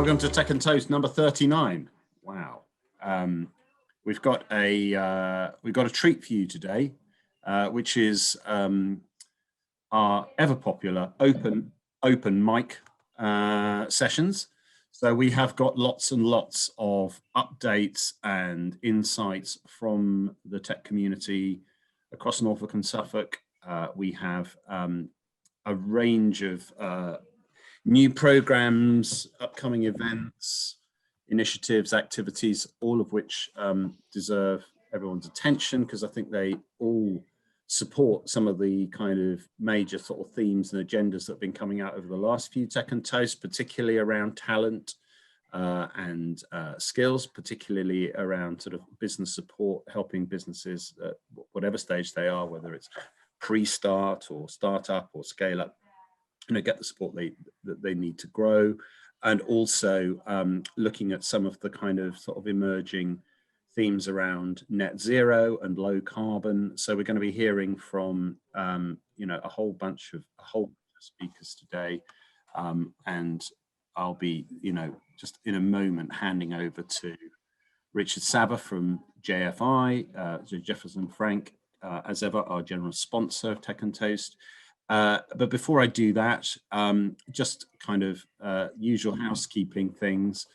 Welcome to Tech and Toast number 39. Wow. We've got a treat for you today, which is our ever popular open mic sessions. So we have got lots and lots of updates and insights from the tech community across Norfolk and Suffolk. We have a range of new programs, upcoming events, initiatives, activities, all of which deserve everyone's attention, because I think they all support some of the kind of major sort of themes and agendas that have been coming out over the last few Tech and Toast, particularly around talent and skills, particularly around sort of business support, helping businesses at whatever stage they are, whether it's pre-start or startup or scale up, get the support that they need to grow. And also looking at some of the kind of sort of emerging themes around net zero and low carbon. So we're going to be hearing from a whole bunch of speakers today, and I'll be just in a moment handing over to Richard Sava from JFI, Jefferson Frank, as ever, our general sponsor of Tech and Toast. But before I do that, just kind of usual housekeeping things.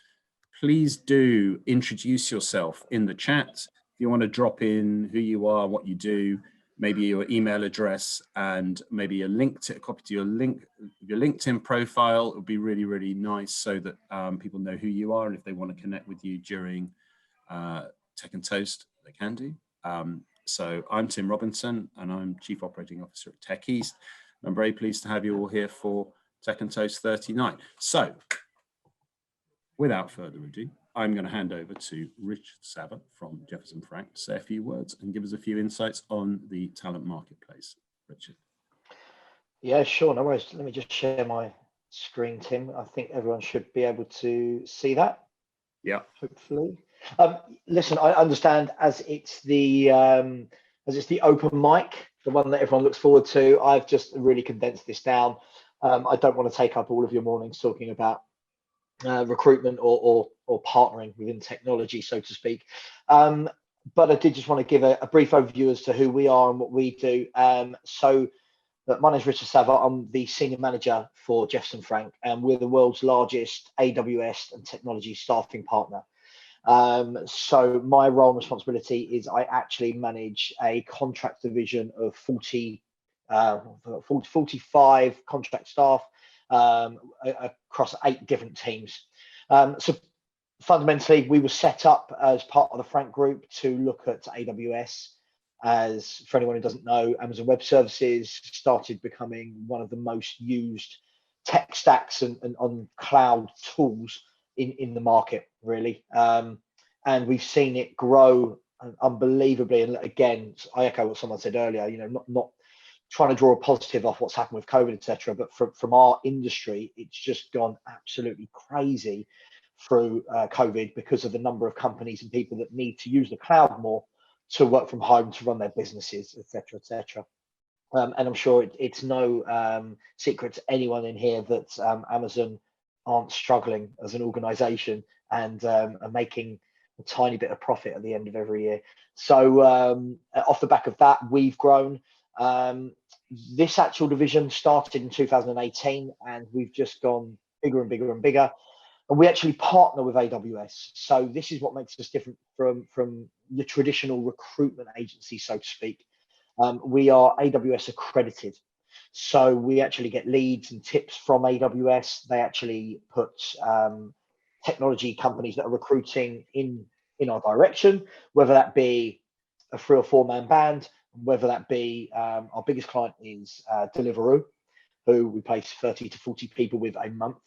Please do introduce yourself in the chat. If you want to drop in who you are, what you do, maybe your email address, and maybe a copy to your LinkedIn profile, it would be really, really nice, so that people know who you are, and if they want to connect with you during Tech and Toast, they can do. So I'm Tim Robinson, and I'm Chief Operating Officer at Tech East. I'm very pleased to have you all here for Tech and Toast 39. So, without further ado, I'm going to hand over to Richard Sava from Jefferson Frank to say a few words and give us a few insights on the talent marketplace. Richard. Yeah, sure. No worries. Let me just share my screen, Tim. I think everyone should be able to see that. Yeah. Hopefully. Listen, I understand as it's the open mic, the one that everyone looks forward to, I've just really condensed this down. I don't want to take up all of your mornings talking about recruitment or partnering within technology, so to speak. But I did just want to give a brief overview as to who we are and what we do. But my name is Richard Sava. I'm the Senior Manager for Jefferson Frank, and we're the world's largest AWS and technology staffing partner. So my role and responsibility is I actually manage a contract division of 45 contract staff across 8 different teams. So fundamentally, we were set up as part of the Frank Group to look at AWS. As for anyone who doesn't know, Amazon Web Services started becoming one of the most used tech stacks and on cloud tools in the market, really. And we've seen it grow unbelievably. And again, I echo what someone said earlier, not trying to draw a positive off what's happened with COVID, etc. But from our industry, it's just gone absolutely crazy through COVID because of the number of companies and people that need to use the cloud more to work from home, to run their businesses, etc., etc. And I'm sure it's no secret to anyone in here that Amazon aren't struggling as an organization and are making a tiny bit of profit at the end of every year. So off the back of that, we've grown. This actual division started in 2018, and we've just gone bigger and bigger and bigger. And we actually partner with AWS. So this is what makes us different from your traditional recruitment agency, so to speak. We are AWS accredited. So we actually get leads and tips from AWS. They actually put technology companies that are recruiting in our direction, whether that be a 3 or 4 man band, whether that be our biggest client is Deliveroo, who we place 30 to 40 people with a month.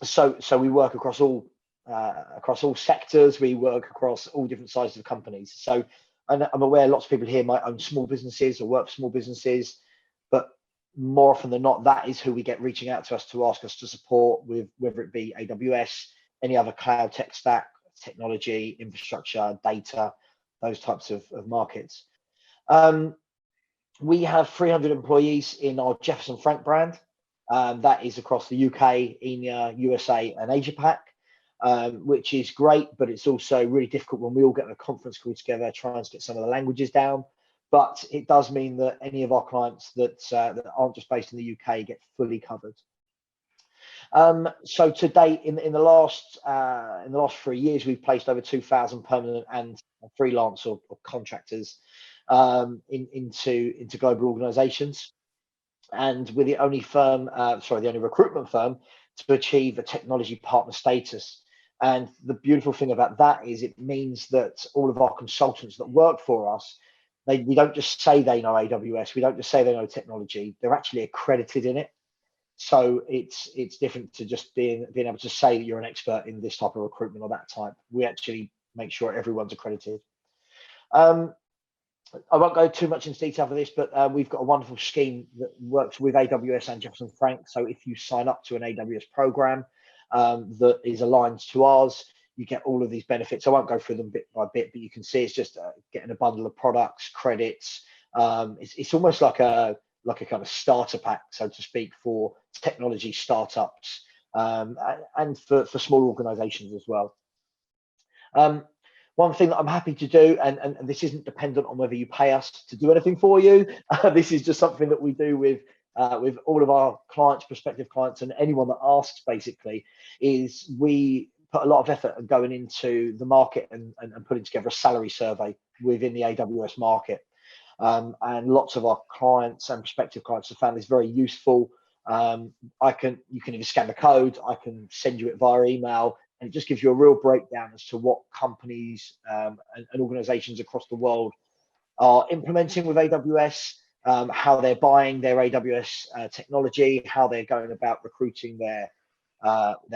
So we work across all sectors. We work across all different sizes of companies. So I'm aware lots of people here might own small businesses or work for small businesses, but more often than not, that is who we get reaching out to us to ask us to support with, whether it be AWS, any other cloud tech stack, technology, infrastructure, data, those types of markets. We have 300 employees in our Jefferson Frank brand. That is across the UK, EMEA, USA, and Asia Pac, which is great, but it's also really difficult when we all get on a conference call together, trying to get some of the languages down. But it does mean that any of our clients that aren't just based in the UK get fully covered. So to date, in the last 3 years, we've placed over 2,000 permanent and freelance or contractors into global organisations, and we're the only recruitment firm to achieve a technology partner status. And the beautiful thing about that is it means that all of our consultants that work for us, we don't just say they know AWS, we don't just say they know technology, they're actually accredited in it. So it's different to just being able to say that you're an expert in this type of recruitment or that type. We actually make sure everyone's accredited. I won't go too much into detail for this, but we've got a wonderful scheme that works with AWS and Jefferson Frank. So if you sign up to an AWS program that is aligned to ours, you get all of these benefits. I won't go through them bit by bit, but you can see it's just getting a bundle of products, credits. It's almost like a kind of starter pack, so to speak, for technology startups and for small organizations as well. One thing that I'm happy to do, and this isn't dependent on whether you pay us to do anything for you, this is just something that we do with all of our clients, prospective clients, and anyone that asks, basically, is we put a lot of effort going into the market and putting together a salary survey within the AWS market. And lots of our clients and prospective clients have found this very useful. You can either scan the code, I can send you it via email, and it just gives you a real breakdown as to what companies and organizations across the world are implementing with AWS, how they're buying their AWS technology, how they're going about recruiting their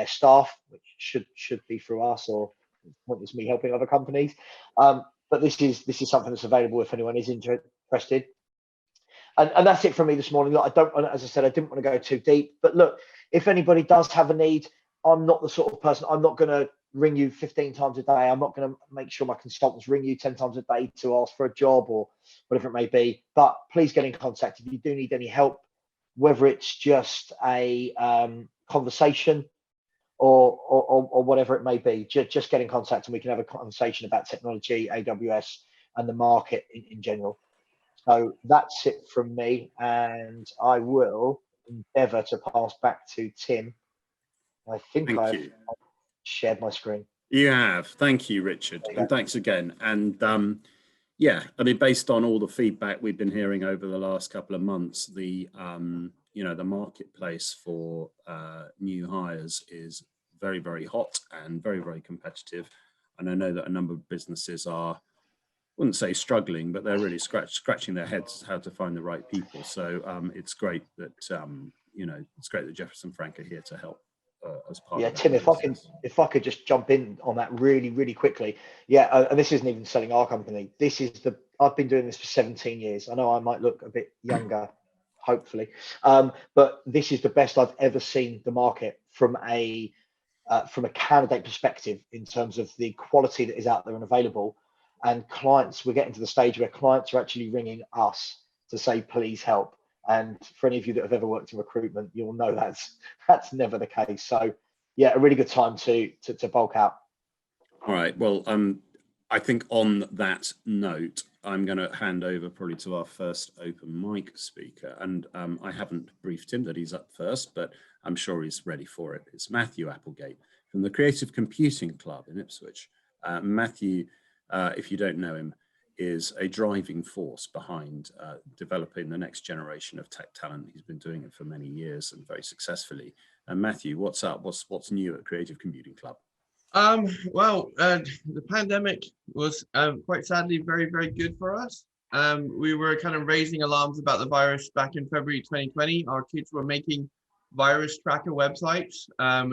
staff, which should be through us, or it's me helping other companies. But this is something that's available if anyone is interested. And that's it from me this morning. Look, as I said, I didn't want to go too deep, but look, if anybody does have a need, I'm not the sort of person, I'm not going to ring you 15 times a day. I'm not going to make sure my consultants ring you 10 times a day to ask for a job or whatever it may be. But please get in contact if you do need any help, whether it's just a conversation or whatever it may be. Just get in contact and we can have a conversation about technology, AWS, and the market in general. So that's it from me, and I will endeavour to pass back to Tim. I think I've shared my screen. You have. Thank you, Richard, and thanks again. And yeah, I mean, based on all the feedback we've been hearing over the last couple of months, the the marketplace for new hires is very, very hot and very, very competitive. And I know that a number of businesses are, I wouldn't say struggling, but they're really scratching their heads how to find the right people. So it's great that it's great that Jefferson Frank are here to help as part of that. Tim, if I could just jump in on that really, really quickly. And this isn't even selling our company. I've been doing this for 17 years. I know I might look a bit younger, hopefully, but this is the best I've ever seen the market from a candidate perspective in terms of the quality that is out there and available. And clients, we're getting to the stage where clients are actually ringing us to say, please help. And for any of you that have ever worked in recruitment, you'll know that's never the case. So yeah, a really good time to bulk out. All right. Well, I think on that note, I'm going to hand over probably to our first open mic speaker. And I haven't briefed him that he's up first, but I'm sure he's ready for it. It's Matthew Applegate from the Creative Computing Club in Ipswich. Matthew, if you don't know him, is a driving force behind developing the next generation of tech talent. He's been doing it for many years and very successfully. And Matthew, what's up? What's new at Creative Computing Club? The pandemic was quite sadly very, very good for us. We were kind of raising alarms about the virus back in February 2020. Our kids were making virus tracker websites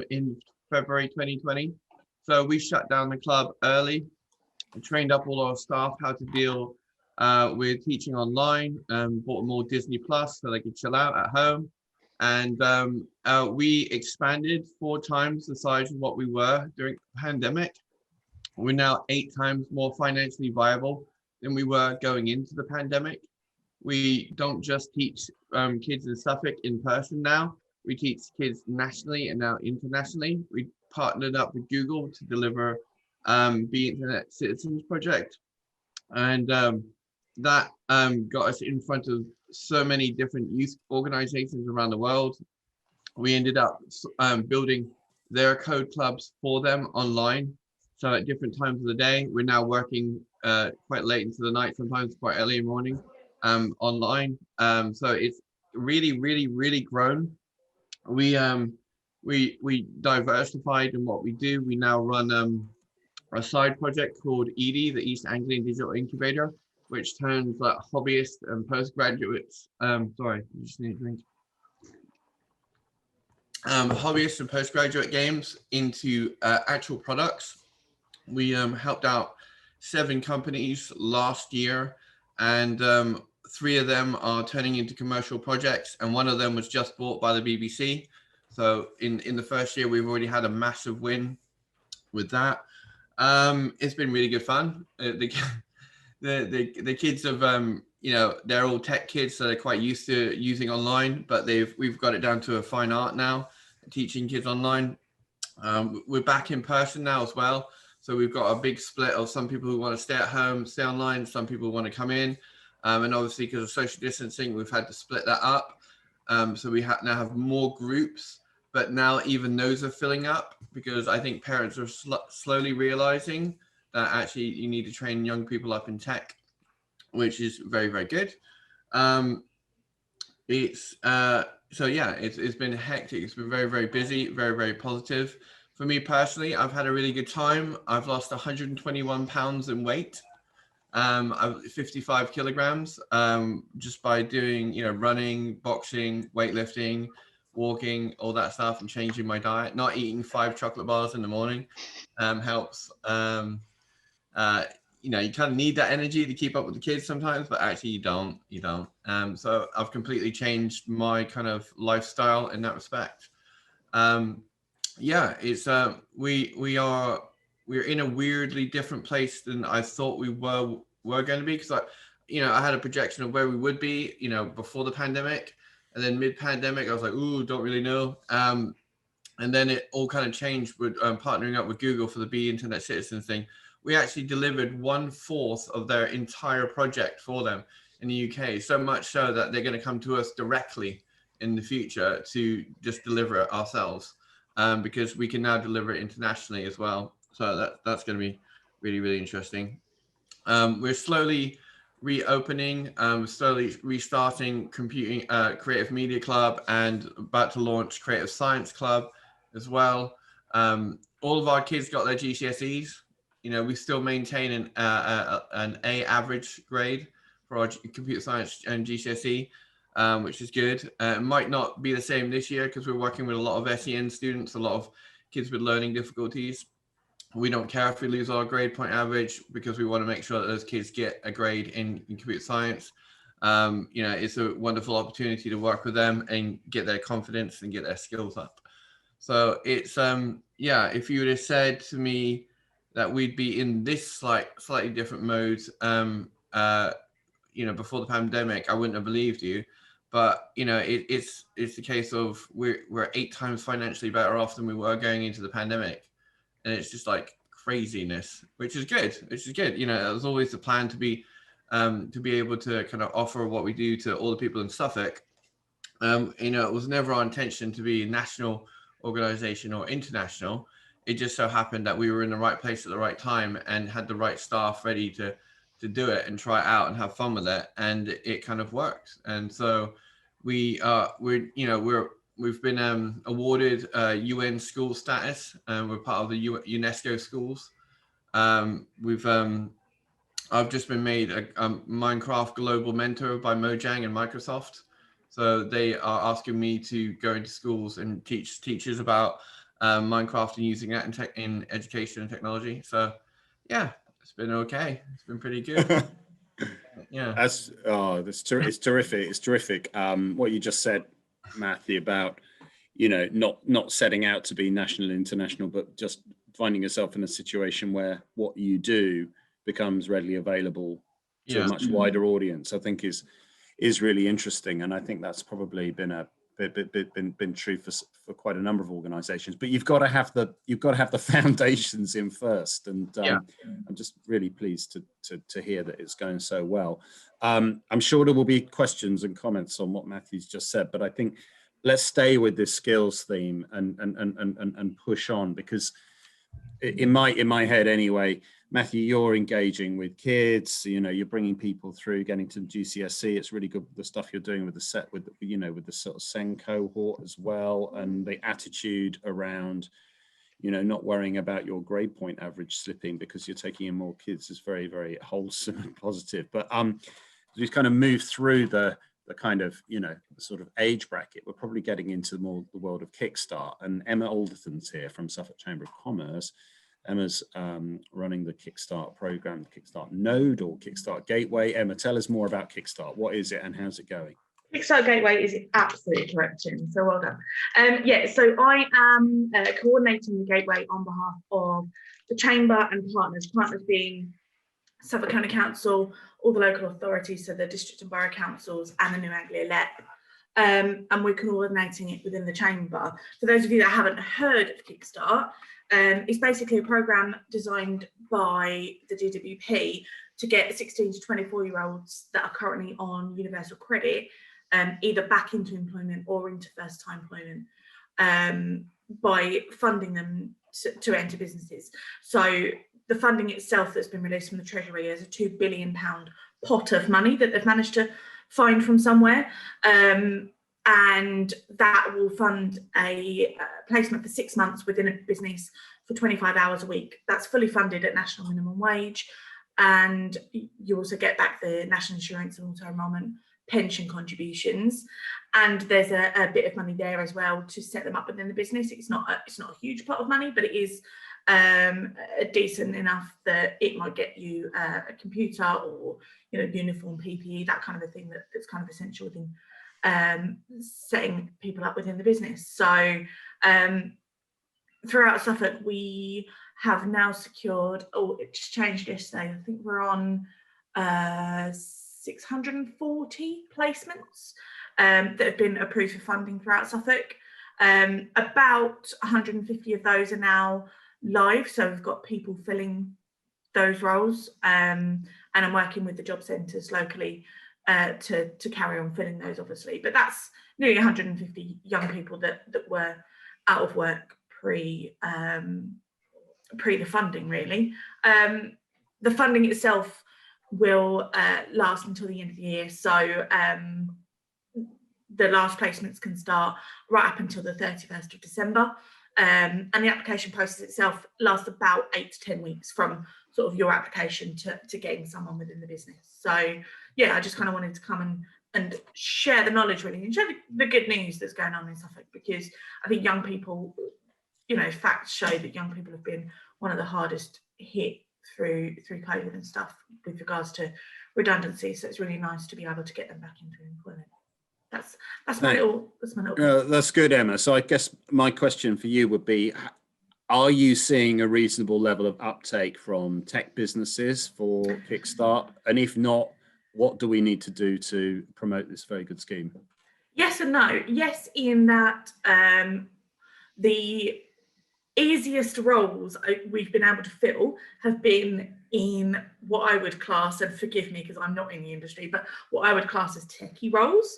in February 2020. So we shut down the club early and trained up all our staff how to deal with teaching online, bought them all Disney Plus so they could chill out at home. And we expanded 4 times the size of what we were during the pandemic. We're now 8 times more financially viable than we were going into the pandemic. We don't just teach kids in Suffolk in person now. we teach kids nationally and now internationally. We partnered up with Google to deliver the Internet Citizens Project, and that got us in front of so many different youth organizations around the world. We ended up building their code clubs for them online. So at different times of the day, we're now working quite late into the night, sometimes quite early in the morning, online. So it's really grown. We diversified in what we do. We now run a side project called ED, the East Anglian Digital Incubator, which turns hobbyists and postgraduates. Sorry, I just need a drink. Hobbyists and postgraduate games into actual products. We helped out 7 companies last year, and 3 of them are turning into commercial projects, and 1 of them was just bought by the BBC. So in the first year, we've already had a massive win with that. It's been really good fun. The kids have they're all tech kids, so they're quite used to using online, but we've got it down to a fine art now, teaching kids online. We're back in person now as well, so we've got a big split of some people who want to stay at home, stay online, some people want to come in, and obviously because of social distancing, we've had to split that up. So we now have more groups, but now even those are filling up, because I think parents are slowly realizing that actually you need to train young people up in tech, which is very good. It's been hectic. It's been very busy, very positive. For me personally, I've had a really good time. I've lost 121 pounds in weight. 55 kilograms, just by doing, running, boxing, weightlifting, walking, all that stuff, and changing my diet. Not eating 5 chocolate bars in the morning helps. You kind of need that energy to keep up with the kids sometimes, but actually you don't. So I've completely changed my kind of lifestyle in that respect. It's we're in a weirdly different place than I thought we were going to be, because I had a projection of where we would be, before the pandemic, and then mid-pandemic I was like, ooh, don't really know. And then it all kind of changed with partnering up with Google for the BE Internet Citizens thing. We actually delivered 1/4 of their entire project for them in the UK, so much so that they're going to come to us directly in the future to just deliver it ourselves, because we can now deliver it internationally as well. So that's going to be really interesting. We're slowly reopening, slowly restarting computing, Creative Media Club, and about to launch Creative Science Club as well. All of our kids got their GCSEs. We still maintain an A average grade for our computer science and GCSE, which is good. It might not be the same this year because we're working with a lot of SEN students, a lot of kids with learning difficulties. We don't care if we lose our grade point average, because we want to make sure that those kids get a grade in computer science. It's a wonderful opportunity to work with them and get their confidence and get their skills up. So it's if you would have said to me that we'd be in this slightly different mode before the pandemic, I wouldn't have believed you. But it's the case of we're 8 times financially better off than we were going into the pandemic. And it's just like craziness, which is good. It was always the plan to be able to kind of offer what we do to all the people in Suffolk. It was never our intention to be a national organization or international. It just so happened that we were in the right place at the right time and had the right staff ready to do it and try it out and have fun with it, and it kind of worked. And so we've been awarded UN school status, and we're part of the UNESCO schools. I've just been made a Minecraft global mentor by Mojang and Microsoft. So they are asking me to go into schools and teach teachers about Minecraft and using that in education and technology. So yeah, it's been okay. It's been pretty good. Yeah. It's terrific. It's terrific. What you just said, Matthew, about not setting out to be national, international, but just finding yourself in a situation where what you do becomes readily available to a much wider audience, I think is really interesting. And I think that's probably been a been true for quite a number of organisations. But you've got to have the foundations in first, and I'm just really pleased to hear that it's going so well. I'm sure there will be questions and comments on what Matthew's just said, but I think let's stay with this skills theme and push on, because in my head anyway, Matthew, you're engaging with kids, you're bringing people through, getting to GCSE. It's really good, the stuff you're doing with the set, with the sort of SEN cohort as well, and the attitude around, not worrying about your grade point average slipping because you're taking in more kids is very, very wholesome and positive. But we've kind of moved through the kind of, sort of age bracket. We're probably getting into more the world of Kickstart, and Emma Alderton's here from Suffolk Chamber of Commerce. Emma's running the Kickstart program, the Kickstart Node or Kickstart Gateway. Emma, tell us more about Kickstart. What is it and how's it going? Kickstart Gateway is absolutely correct, Jim. So well done. So I am coordinating the Gateway on behalf of the Chamber and partners being Suffolk County Council, all the local authorities, so the district and borough councils and the New Anglia LEP. And we're coordinating it within the Chamber. For those of you that haven't heard of Kickstart, it's basically a programme designed by the DWP to get 16 to 24-year-olds that are currently on universal credit either back into employment or into first-time employment by funding them to enter businesses. So the funding itself that's been released from the Treasury is a £2 billion pot of money that they've managed to find from somewhere. And that will fund a placement for 6 months within a business for 25 hours a week. That's fully funded at national minimum wage. And you also get back the national insurance and auto enrolment pension contributions. And there's a bit of money there as well to set them up within the business. It's not a huge pot of money, but it is decent enough that it might get you a computer or uniform, PPE, that kind of a thing that's kind of essential within setting people up within the business. So throughout Suffolk, we have now secured, it just changed yesterday, I think we're on 640 placements that have been approved for funding throughout Suffolk. About 150 of those are now live, so we've got people filling those roles, and I'm working with the job centres locally to carry on filling those, obviously. But that's nearly 150 young people that were out of work pre the funding, really. The funding itself will last until the end of the year, so the last placements can start right up until the 31st of December. And the application process itself lasts about 8 to 10 weeks from sort of your application to getting someone within the business. So yeah, I just kind of wanted to come and share the knowledge, really, and share the good news that's going on in Suffolk, because I think young people, facts show that young people have been one of the hardest hit through COVID and stuff with regards to redundancy. So it's really nice to be able to get them back into employment. That's my little. That's good, Emma. So I guess my question for you would be, are you seeing a reasonable level of uptake from tech businesses for Kickstart? And if not, what do we need to do to promote this very good scheme? Yes and no. Yes, in that the easiest roles we've been able to fill have been in what I would class, and forgive me because I'm not in the industry, but what I would class as techie roles,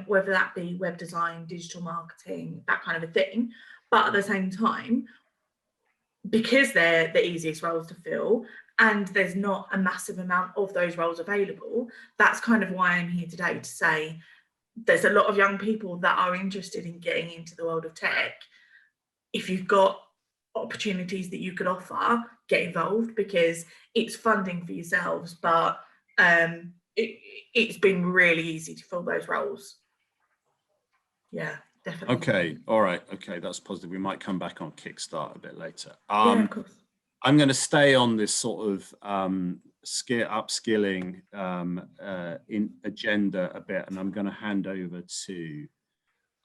whether that be web design, digital marketing, that kind of a thing. But at the same time, because they're the easiest roles to fill and there's not a massive amount of those roles available, that's kind of why I'm here today to say there's a lot of young people that are interested in getting into the world of tech. If you've got opportunities that you could offer, get involved, because it's funding for yourselves, but it's been really easy to fill those roles. Yeah, definitely. Okay, all right. Okay, that's positive. We might come back on Kickstart a bit later. Yeah, of course. I'm going to stay on this sort of upskilling in agenda a bit, and I'm going to hand over to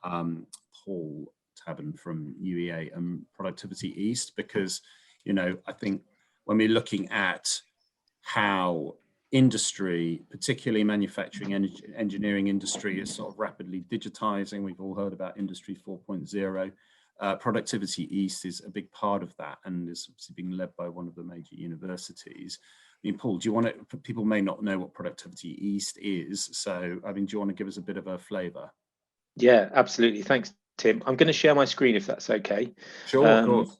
Paul Tabben from UEA and Productivity East, because I think when we're looking at how industry, particularly manufacturing and engineering industry, is sort of rapidly digitizing. We've all heard about Industry 4.0. Productivity East is a big part of that, and is obviously being led by one of the major universities. I mean, Paul, do you want to, people may not know what Productivity East is, so I mean, do you want to give us a bit of a flavour? Yeah, absolutely. Thanks, Tim. I'm going to share my screen if that's okay. Sure, of course.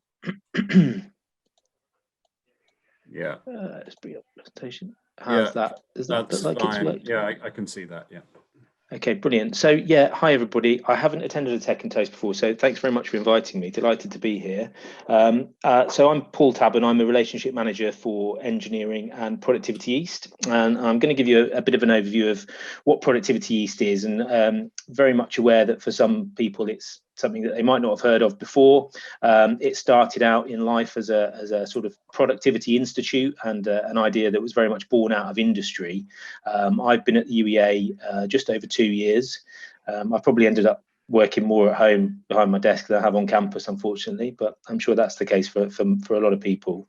Yeah. Let's bring up the presentation. How's that? Does that look like it's worked? Yeah, I can see that. Yeah. Okay, brilliant. So yeah, hi everybody. I haven't attended a Tech and Toast before, so thanks very much for inviting me. Delighted to be here. So I'm Paul Tabben. I'm a relationship manager for engineering and Productivity East, and I'm going to give you a bit of an overview of what Productivity East is, and very much aware that for some people it's something that they might not have heard of before. It started out in life as a sort of productivity institute, and an idea that was very much born out of industry. I've been at the UEA just over 2 years. I've probably ended up working more at home behind my desk than I have on campus, unfortunately, but I'm sure that's the case for a lot of people.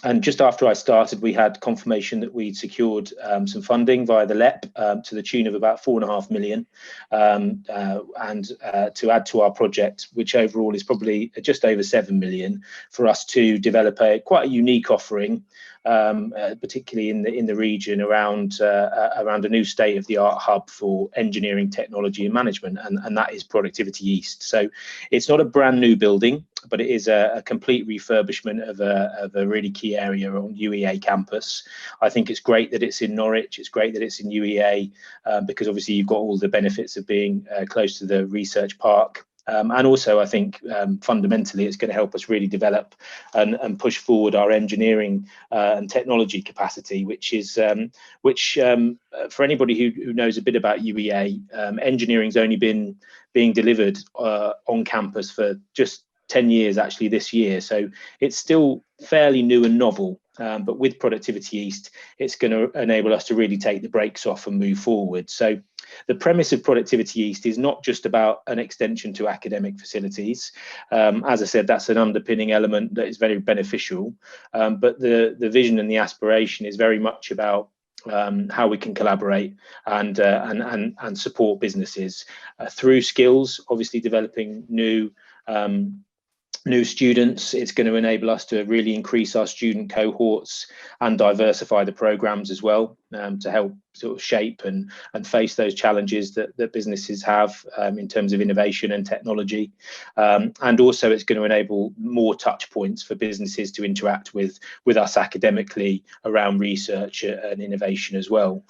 And just after I started, we had confirmation that we'd secured some funding via the LEP to the tune of about 4.5 million, and to add to our project, which overall is probably just over 7 million, for us to develop quite a unique offering, particularly in the region around a new state-of-the-art hub for engineering, technology and management, and that is Productivity East. So it's not a brand new building, but it is a complete refurbishment of a really key area on UEA campus. I think it's great that it's in Norwich. It's great that it's in UEA, because obviously you've got all the benefits of being close to the research park. And also, I think fundamentally, it's going to help us really develop and push forward our engineering and technology capacity, which for anybody who knows a bit about UEA, engineering's only been being delivered on campus for just 10 years actually this year, so it's still fairly new and novel, but with Productivity East it's going to enable us to really take the brakes off and move forward. So the premise of Productivity East is not just about an extension to academic facilities. As I said, that's an underpinning element that is very beneficial, but the vision and the aspiration is very much about how we can collaborate and support businesses through skills, obviously developing new students. It's going to enable us to really increase our student cohorts and diversify the programs as well, to help sort of shape and face those challenges that businesses have in terms of innovation and technology. And also it's going to enable more touch points for businesses to interact with us academically around research and innovation as well.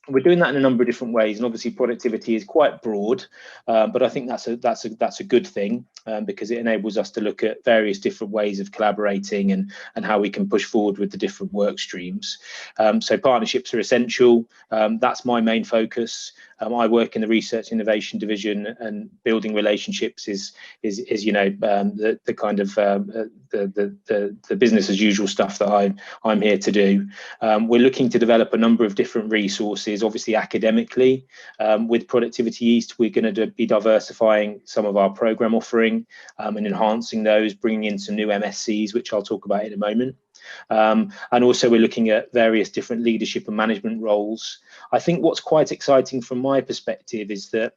We're doing that in a number of different ways, and obviously productivity is quite broad, but I think that's a good thing, because it enables us to look at various different ways of collaborating and how we can push forward with the different work streams. So partnerships are essential. That's my main focus. I work in the research innovation division, and building relationships is you know, the kind of the business as usual stuff that I'm here to do. We're looking to develop a number of different resources. Obviously academically, with Productivity East, we're going to be diversifying some of our program offering and enhancing those, bringing in some new MSCs, which I'll talk about in a moment. And also we're looking at various different leadership and management roles. I think what's quite exciting from my perspective is that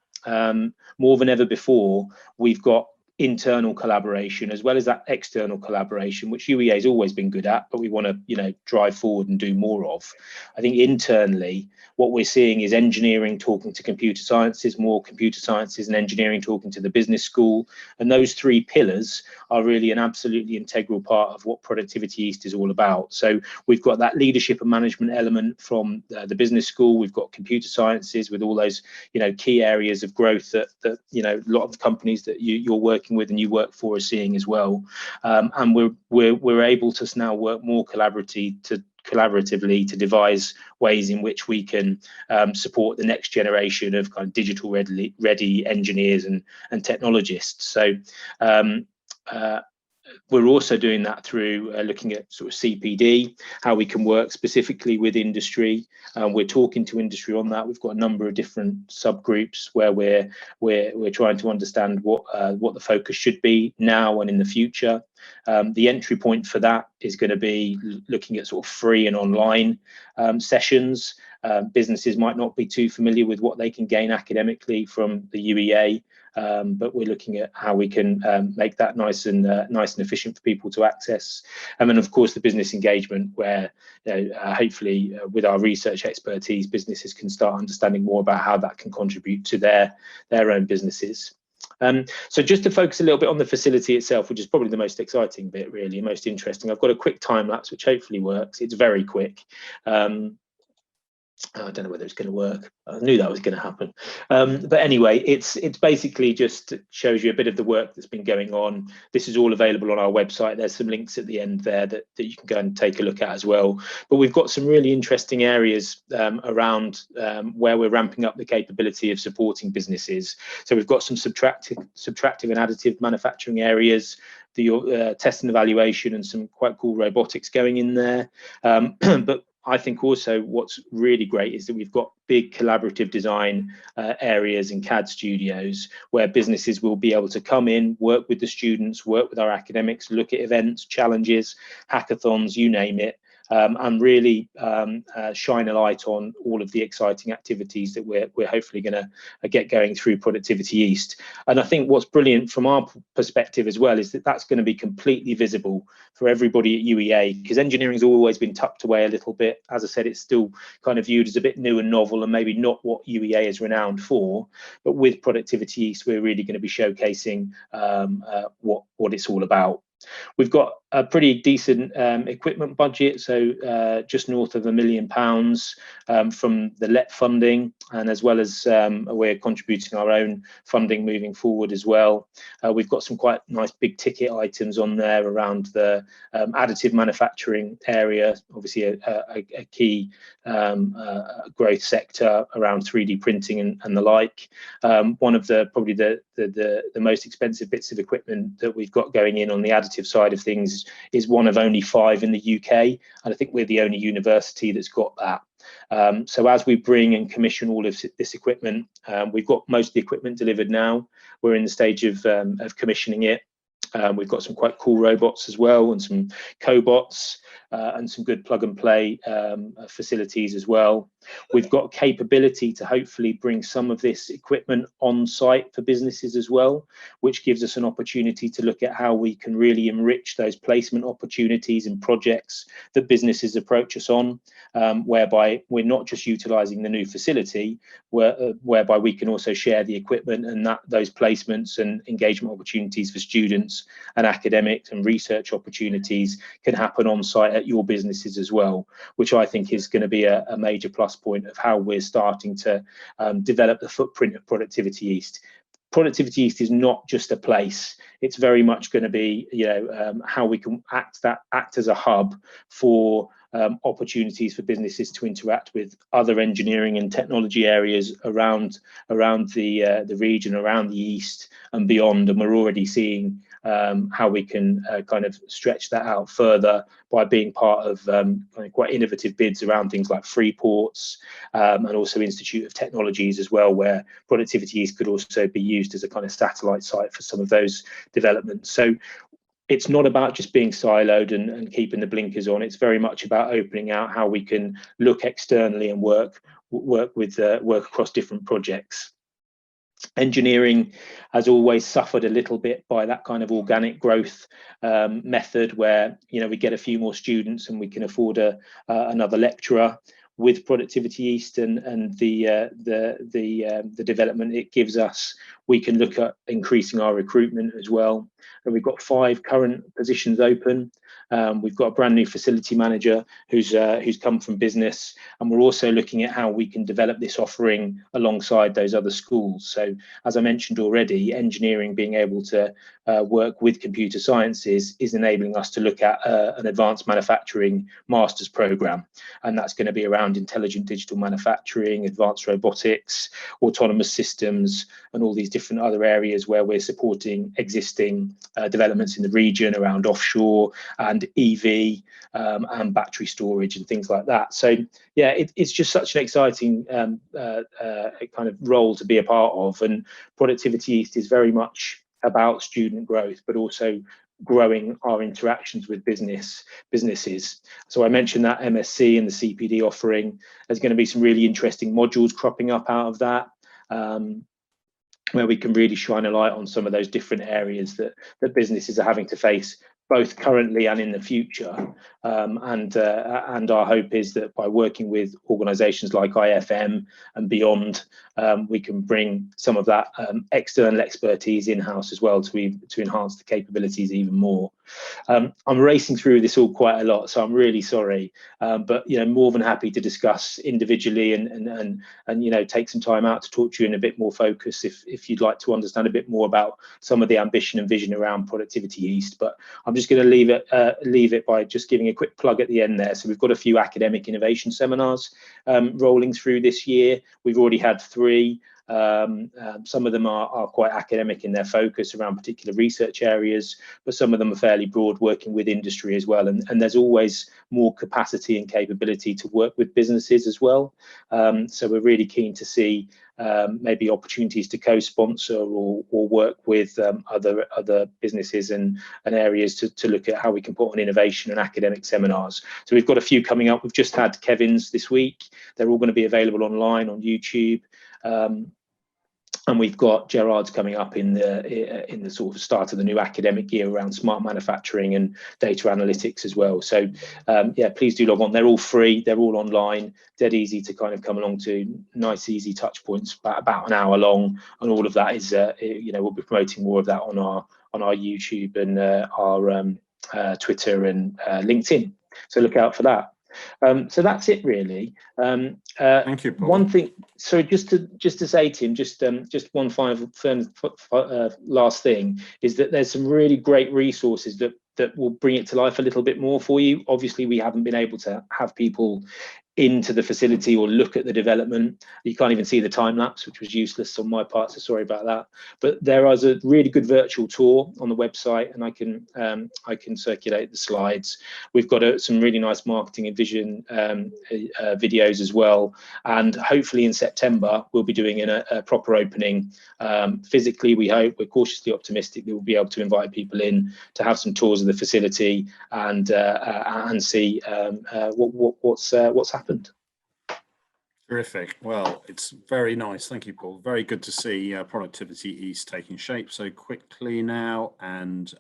more than ever before, we've got internal collaboration as well as that external collaboration, which UEA has always been good at, but we want to, you know, drive forward and do more of. I think internally what we're seeing is engineering talking to computer sciences, more computer sciences and engineering talking to the business school, and those three pillars are really an absolutely integral part of what Productivity East is all about. So we've got that leadership and management element from the business school. We've got computer sciences with all those, you know, key areas of growth that you know, a lot of the companies that you're working with and you work for are seeing as well. And we're able to now work more collaboratively to devise ways in which we can support the next generation of kind of digital ready engineers and technologists. So we're also doing that through looking at sort of CPD, how we can work specifically with industry. We're talking to industry on that. We've got a number of different subgroups where we're trying to understand what the focus should be now and in the future. The entry point for that is going to be looking at sort of free and online sessions. Businesses might not be too familiar with what they can gain academically from the UEA. But we're looking at how we can make that nice and efficient for people to access. And then, of course, the business engagement, where hopefully with our research expertise, businesses can start understanding more about how that can contribute to their own businesses. So just to focus a little bit on the facility itself, which is probably the most exciting bit, really, most interesting. I've got a quick time lapse, which hopefully works. It's very quick. I don't know whether it's going to work. I knew that was going to happen. But anyway, it's basically just shows you a bit of the work that's been going on. This is all available on our website. There's some links at the end there that you can go and take a look at as well. But we've got some really interesting areas around where we're ramping up the capability of supporting businesses. So we've got some subtractive and additive manufacturing areas, the test and evaluation, and some quite cool robotics going in there. But I think also what's really great is that we've got big collaborative design areas in CAD studios where businesses will be able to come in, work with the students, work with our academics, look at events, challenges, hackathons, you name it, and really shine a light on all of the exciting activities that we're hopefully going to get going through Productivity East. And I think what's brilliant from our perspective as well is that that's going to be completely visible for everybody at UEA, because engineering's always been tucked away a little bit. As I said, it's still kind of viewed as a bit new and novel and maybe not what UEA is renowned for. But with Productivity East, we're really going to be showcasing what it's all about. We've got a pretty decent equipment budget, so just north of £1 million from the LEP funding, and as well as we're contributing our own funding moving forward as well. We've got some quite nice big ticket items on there around the additive manufacturing area, obviously a key growth sector around 3D printing and the like. One of probably the most expensive bits of equipment that we've got going in on the additive side of things is one of only 5 in the UK, and I think we're the only university that's got that. So as we bring and commission all of this equipment, we've got most of the equipment delivered now. We're in the stage of commissioning it. We've got some quite cool robots as well, and some cobots, and some good plug and play facilities as well. We've got capability to hopefully bring some of this equipment on site for businesses as well, which gives us an opportunity to look at how we can really enrich those placement opportunities and projects that businesses approach us on, whereby we're not just utilising the new facility, whereby we can also share the equipment, and those placements and engagement opportunities for students and academics and research opportunities can happen on site at your businesses as well, which I think is going to be a major plus point of how we're starting to develop the footprint of Productivity East. Productivity East is not just a place. It's very much going to be, how we can act as a hub for opportunities for businesses to interact with other engineering and technology areas around the region, around the East and beyond. And we're already seeing how we can kind of stretch that out further by being part of quite innovative bids around things like free ports, and also Institute of Technologies as well, where Productivity East could also be used as a kind of satellite site for some of those developments. So it's not about just being siloed and keeping the blinkers on. It's very much about opening out how we can look externally and work across different projects. Engineering has always suffered a little bit by that kind of organic growth method, where we get a few more students and we can afford another lecturer. With Productivity East and the development it gives us, we can look at increasing our recruitment as well. And we've got 5 current positions open. We've got a brand new facility manager who's come from business, and we're also looking at how we can develop this offering alongside those other schools. So as I mentioned already, engineering being able to work with computer sciences is enabling us to look at an advanced manufacturing master's program, and that's going to be around intelligent digital manufacturing, advanced robotics, autonomous systems, and all these different different other areas where we're supporting existing developments in the region around offshore and EV and battery storage and things like that. So yeah, it's just such an exciting kind of role to be a part of, and Productivity East is very much about student growth, but also growing our interactions with businesses. So I mentioned that MSc and the CPD offering. There's going to be some really interesting modules cropping up out of that, where we can really shine a light on some of those different areas that businesses are having to face, both currently and in the future. And our hope is that by working with organisations like IFM and beyond, we can bring some of that external expertise in-house as well to enhance the capabilities even more. I'm racing through this all quite a lot, so I'm really sorry, but more than happy to discuss individually and take some time out to talk to you in a bit more focus if you'd like to understand a bit more about some of the ambition and vision around Productivity East. But I'm just going to leave it by just giving a quick plug at the end there. So we've got a few academic innovation seminars rolling through this year. We've already had 3. Some of them are quite academic in their focus around particular research areas, but some of them are fairly broad, working with industry as well. And there's always more capacity and capability to work with businesses as well. So we're really keen to see maybe opportunities to co-sponsor or work with other businesses and areas to look at how we can put on innovation and academic seminars. So we've got a few coming up. We've just had Kevin's this week. They're all going to be available online on YouTube. And we've got Gerard's coming up in the sort of start of the new academic year around smart manufacturing and data analytics as well. So yeah, please do log on. They're all free. They're all online. Dead easy to kind of come along to. Nice, easy touch points, about an hour long, and all of that is we'll be promoting more of that on our YouTube and our Twitter and LinkedIn. So look out for that. So that's it really. Thank you, Paul. One thing, so just to say, Tim, just one final last thing is that there's some really great resources that will bring it to life a little bit more for you. Obviously, we haven't been able to have people into the facility or look at the development. You can't even see the time lapse, which was useless on my part, so sorry about that. But there is a really good virtual tour on the website, and I can circulate the slides. We've got some really nice marketing and vision videos as well, and hopefully in September we'll be doing a proper opening. Physically, we're cautiously optimistic that we'll be able to invite people in to have some tours of the facility and see what's happened. Terrific. Well, it's very nice. Thank you, Paul. Very good to see Productivity East taking shape so quickly now. And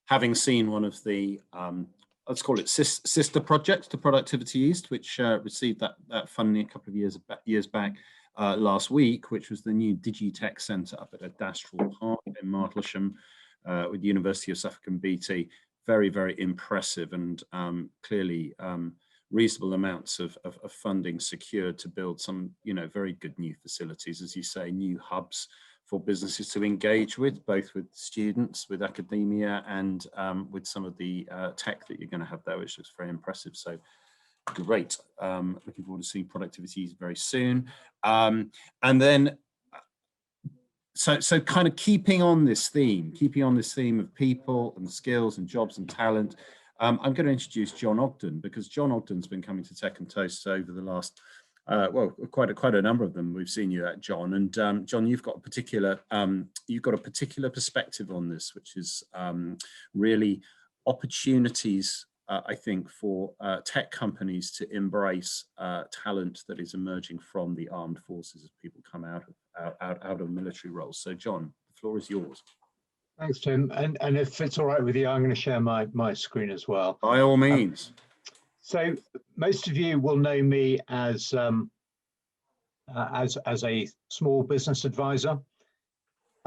having seen one of the, let's call it sister projects to Productivity East, which received that funding a couple of years back last week, which was the new Digitech Centre up at Adastral Park in Martlesham with the University of Suffolk and BT. Very, very impressive, and clearly reasonable amounts of funding secured to build some, very good new facilities, as you say, new hubs for businesses to engage with, both with students, with academia, and with some of the tech that you're going to have there, which looks very impressive. So great. Looking forward to seeing Productivity very soon. And then, so kind of keeping on this theme of people and skills and jobs and talent, I'm going to introduce John Ogden, because John Ogden's been coming to Tech and Toast over the last, quite a number of them. We've seen you at, John, and John, you've got a particular perspective on this, which is really opportunities, I think, for tech companies to embrace talent that is emerging from the armed forces as people come out of military roles. So, John, the floor is yours. Thanks, Tim. And if it's all right with you, I'm going to share my screen as well. By all means. So most of you will know me as a small business advisor.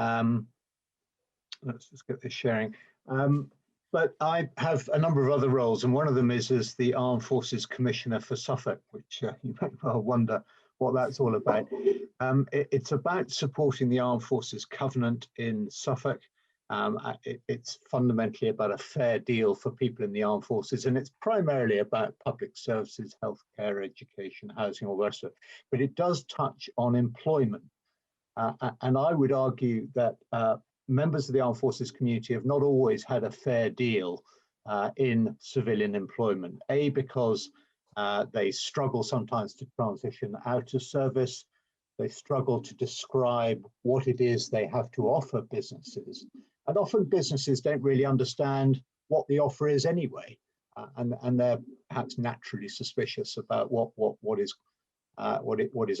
Let's just get this sharing. But I have a number of other roles, and one of them is as the Armed Forces Commissioner for Suffolk, which you may well wonder what that's all about. It's about supporting the Armed Forces Covenant in Suffolk. It's fundamentally about a fair deal for people in the armed forces, and it's primarily about public services, healthcare, education, housing, all the rest of it. But it does touch on employment. And I would argue that members of the armed forces community have not always had a fair deal in civilian employment. A, because they struggle sometimes to transition out of service. They struggle to describe what it is they have to offer businesses. And often businesses don't really understand what the offer is anyway. And they're perhaps naturally suspicious about what is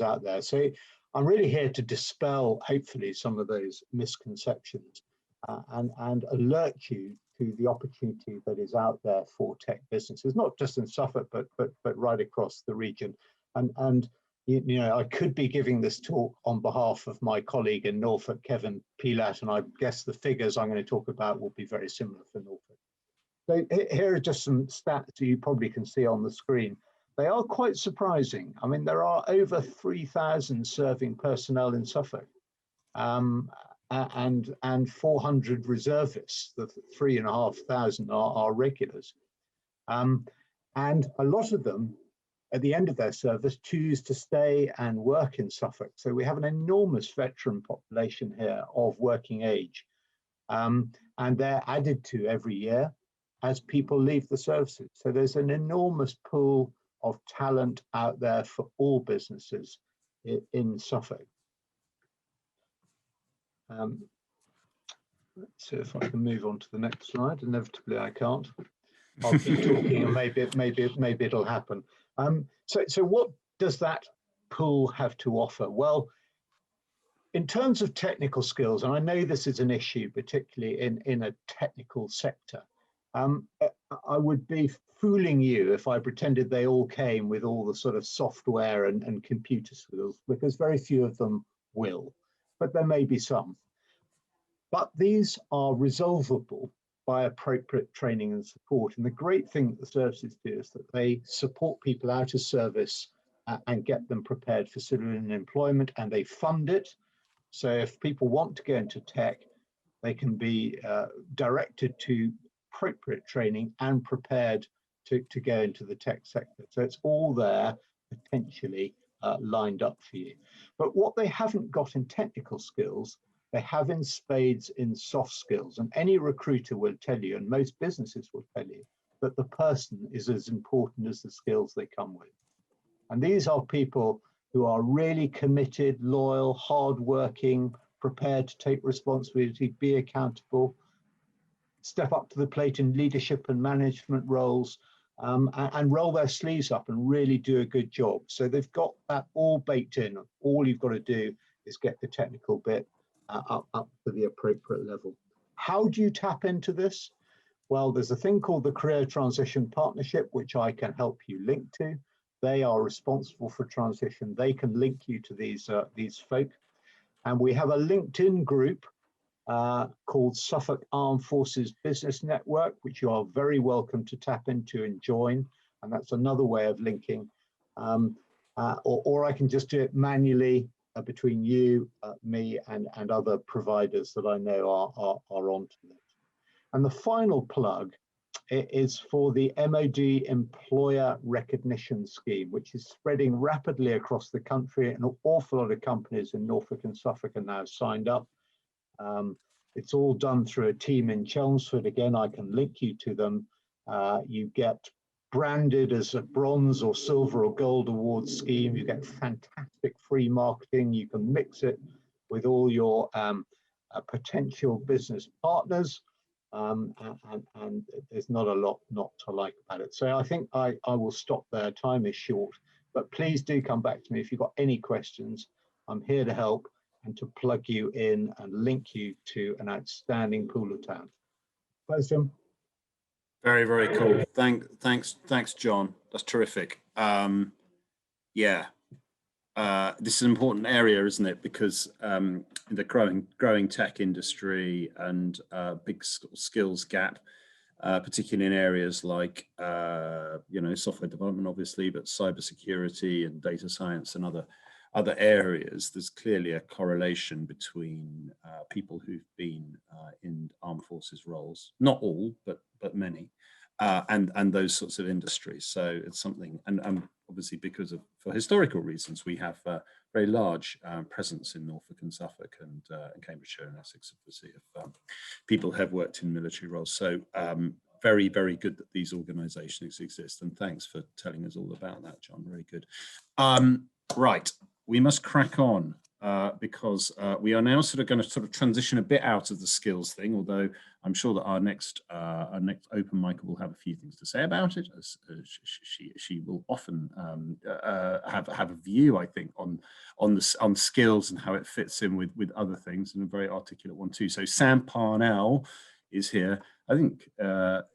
out there. So I'm really here to dispel, hopefully, some of those misconceptions and alert you to the opportunity that is out there for tech businesses, not just in Suffolk, but right across the region. And you know, I could be giving this talk on behalf of my colleague in Norfolk, Kevin Pelat, and I guess the figures I'm going to talk about will be very similar for Norfolk. So here are just some stats you probably can see on the screen. They are quite surprising. I mean, there are over 3,000 serving personnel in Suffolk, and 400 reservists. The 3,500 are regulars, and a lot of them, at the end of their service, choose to stay and work in Suffolk. So we have an enormous veteran population here of working age, and they're added to every year as people leave the services. So there's an enormous pool of talent out there for all businesses in Suffolk. Let's see if I can move on to the next slide. Inevitably, I can't. I'll keep talking, and maybe it'll happen. So what does that pool have to offer? Well, in terms of technical skills, and I know this is an issue, particularly in a technical sector, I would be fooling you if I pretended they all came with all the sort of software and computer skills, because very few of them will, but there may be some. But these are resolvable by appropriate training and support. And the great thing that the services do is that they support people out of service and get them prepared for civilian employment, and they fund it. So if people want to go into tech, they can be directed to appropriate training and prepared to go into the tech sector. So it's all there potentially lined up for you. But what they haven't got in technical skills, they have in spades in soft skills. And any recruiter will tell you, and most businesses will tell you, that the person is as important as the skills they come with. And these are people who are really committed, loyal, hardworking, prepared to take responsibility, be accountable, step up to the plate in leadership and management roles, and roll their sleeves up and really do a good job. So they've got that all baked in. All you've got to do is get the technical bit up to the appropriate level. How do you tap into this? Well, there's a thing called the Career Transition Partnership, which I can help you link to. They are responsible for transition. They can link you to these folk. And we have a LinkedIn group called Suffolk Armed Forces Business Network, which you are very welcome to tap into and join. And that's another way of linking. Or I can just do it manually between you, me, and other providers that I know are onto it. And the final plug is for the MOD Employer Recognition Scheme, which is spreading rapidly across the country. An awful lot of companies in Norfolk and Suffolk are now signed up. It's all done through a team in Chelmsford. Again, I can link you to them. You get branded as a bronze or silver or gold award scheme. You get fantastic free marketing. You can mix it with all your potential business partners. And there's not a lot not to like about it. So I think I will stop there. Time is short, but please do come back to me if you've got any questions. I'm here to help and to plug you in and link you to an outstanding pool of talent. Thanks, Jim. Very, very cool. Thanks, John. That's terrific. Yeah, this is an important area, isn't it? Because in the growing tech industry and big skills gap, particularly in areas like software development, obviously, but cybersecurity and data science and other areas, there's clearly a correlation between people who've been in armed forces roles, not all, but many, and those sorts of industries. So it's something, and obviously for historical reasons, we have very large presence in Norfolk and Suffolk and Cambridgeshire and Essex, obviously, of people have worked in military roles. So very, very good that these organisations exist. And thanks for telling us all about that, John. Very good. Right, we must crack on because we are now sort of going to sort of transition a bit out of the skills thing, although I'm sure that our next open mic will have a few things to say about it, as she will often have a view, I think, on skills and how it fits in with other things, and a very articulate one too. So Sam Parnell is here. I think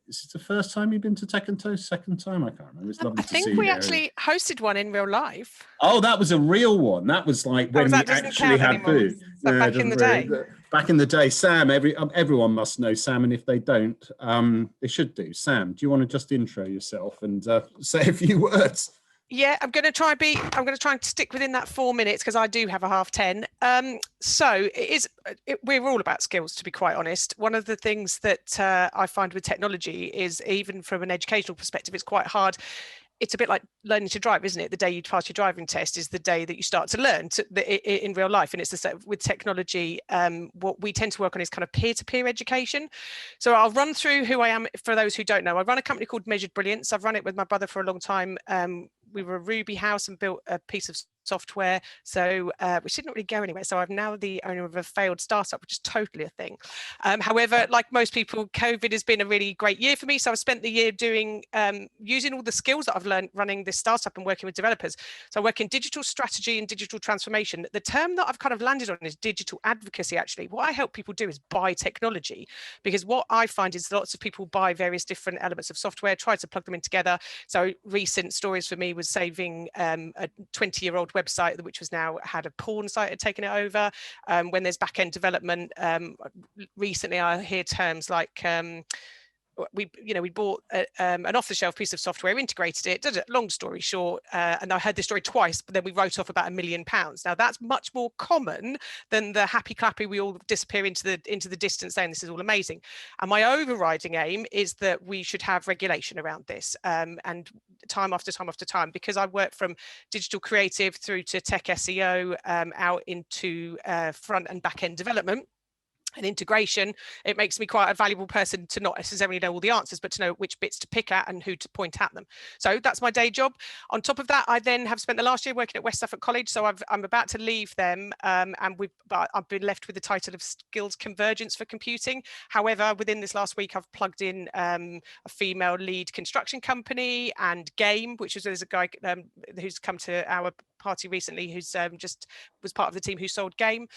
is it the first time you've been to Tech and Toast? Second time? I can't remember. It's lovely to see you. I think we actually hosted one in real life. Oh, that was a real one. That was like when we actually had food. So back in the day. Back in the day, Sam. Everyone must know Sam, and if they don't, they should do. Sam, do you want to just intro yourself and say a few words? Yeah, I'm going to try and stick within that 4 minutes because I do have a 10:30. So we're all about skills, to be quite honest. One of the things that I find with technology is, even from an educational perspective, it's quite hard. It's a bit like learning to drive, isn't it? The day you pass your driving test is the day that you start to learn in real life. And it's the same with technology. What we tend to work on is kind of peer-to-peer education. So I'll run through who I am for those who don't know. I run a company called Measured Brilliance. I've run it with my brother for a long time. We were a Ruby house and built a piece of software, so which didn't really go anywhere. So I'm now the owner of a failed startup, which is totally a thing. However, like most people, COVID has been a really great year for me. So I've spent the year doing using all the skills that I've learned running this startup and working with developers. So I work in digital strategy and digital transformation. The term that I've kind of landed on is digital advocacy. Actually, what I help people do is buy technology, because what I find is lots of people buy various different elements of software, try to plug them in together. So recent stories for me was saving a 20-year-old website which was now had a porn site had taken it over. When there's back-end development, recently I hear terms like we bought an off-the-shelf piece of software, integrated it, long story short, and I heard this story twice, but then we wrote off about £1 million. Now that's much more common than the happy clappy we all disappear into the distance saying this is all amazing. And my overriding aim is that we should have regulation around this, and time after time after time, because I work from digital creative through to tech SEO, out into front and back end development and integration. It makes me quite a valuable person to not necessarily know all the answers, but to know which bits to pick at and who to point at them. So that's my day job. On top of that, I then have spent the last year working at West Suffolk College. So I'm about to leave them, and I've been left with the title of Skills Convergence for Computing. However, within this last week, I've plugged in a female lead construction company and Game, there's a guy who's come to our party recently who's just was part of the team who sold Game.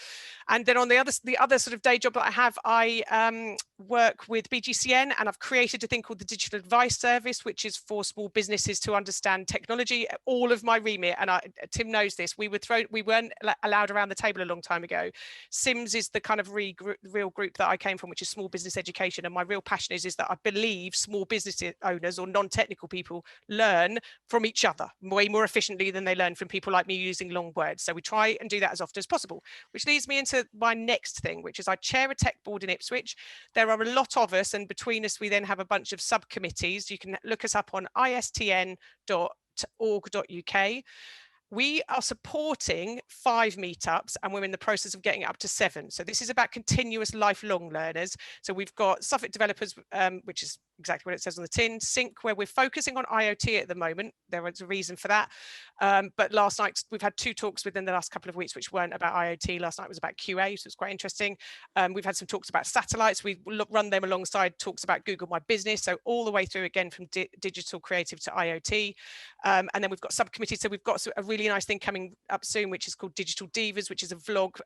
And then on the other sort of day job that I have, I work with BGCN, and I've created a thing called the Digital Advice Service, which is for small businesses to understand technology. All of my remit, and Tim knows this, we weren't allowed around the table a long time ago. SIMS is the kind of real group that I came from, which is small business education, and my real passion is that I believe small business owners or non-technical people learn from each other way more efficiently than they learn from people like me using long words. So we try and do that as often as possible, which leads me into my next thing, which is I chair a tech board in Ipswich. There are a lot of us, and between us we then have a bunch of subcommittees. You can look us up on istn.org.uk. We are supporting 5 meetups, and we're in the process of getting it up to 7. So this is about continuous lifelong learners. So we've got Suffolk Developers, which is exactly what it says on the tin, Sync, where we're focusing on IoT at the moment. There was a reason for that. But last night, we've had 2 talks within the last couple of weeks, which weren't about IoT. Last night was about QA, so it's quite interesting. We've had some talks about satellites. We run them alongside talks about Google My Business. So all the way through, again, from digital creative to IoT. And then we've got subcommittees. So we've got a really nice thing coming up soon, which is called Digital Divas, which is a vlog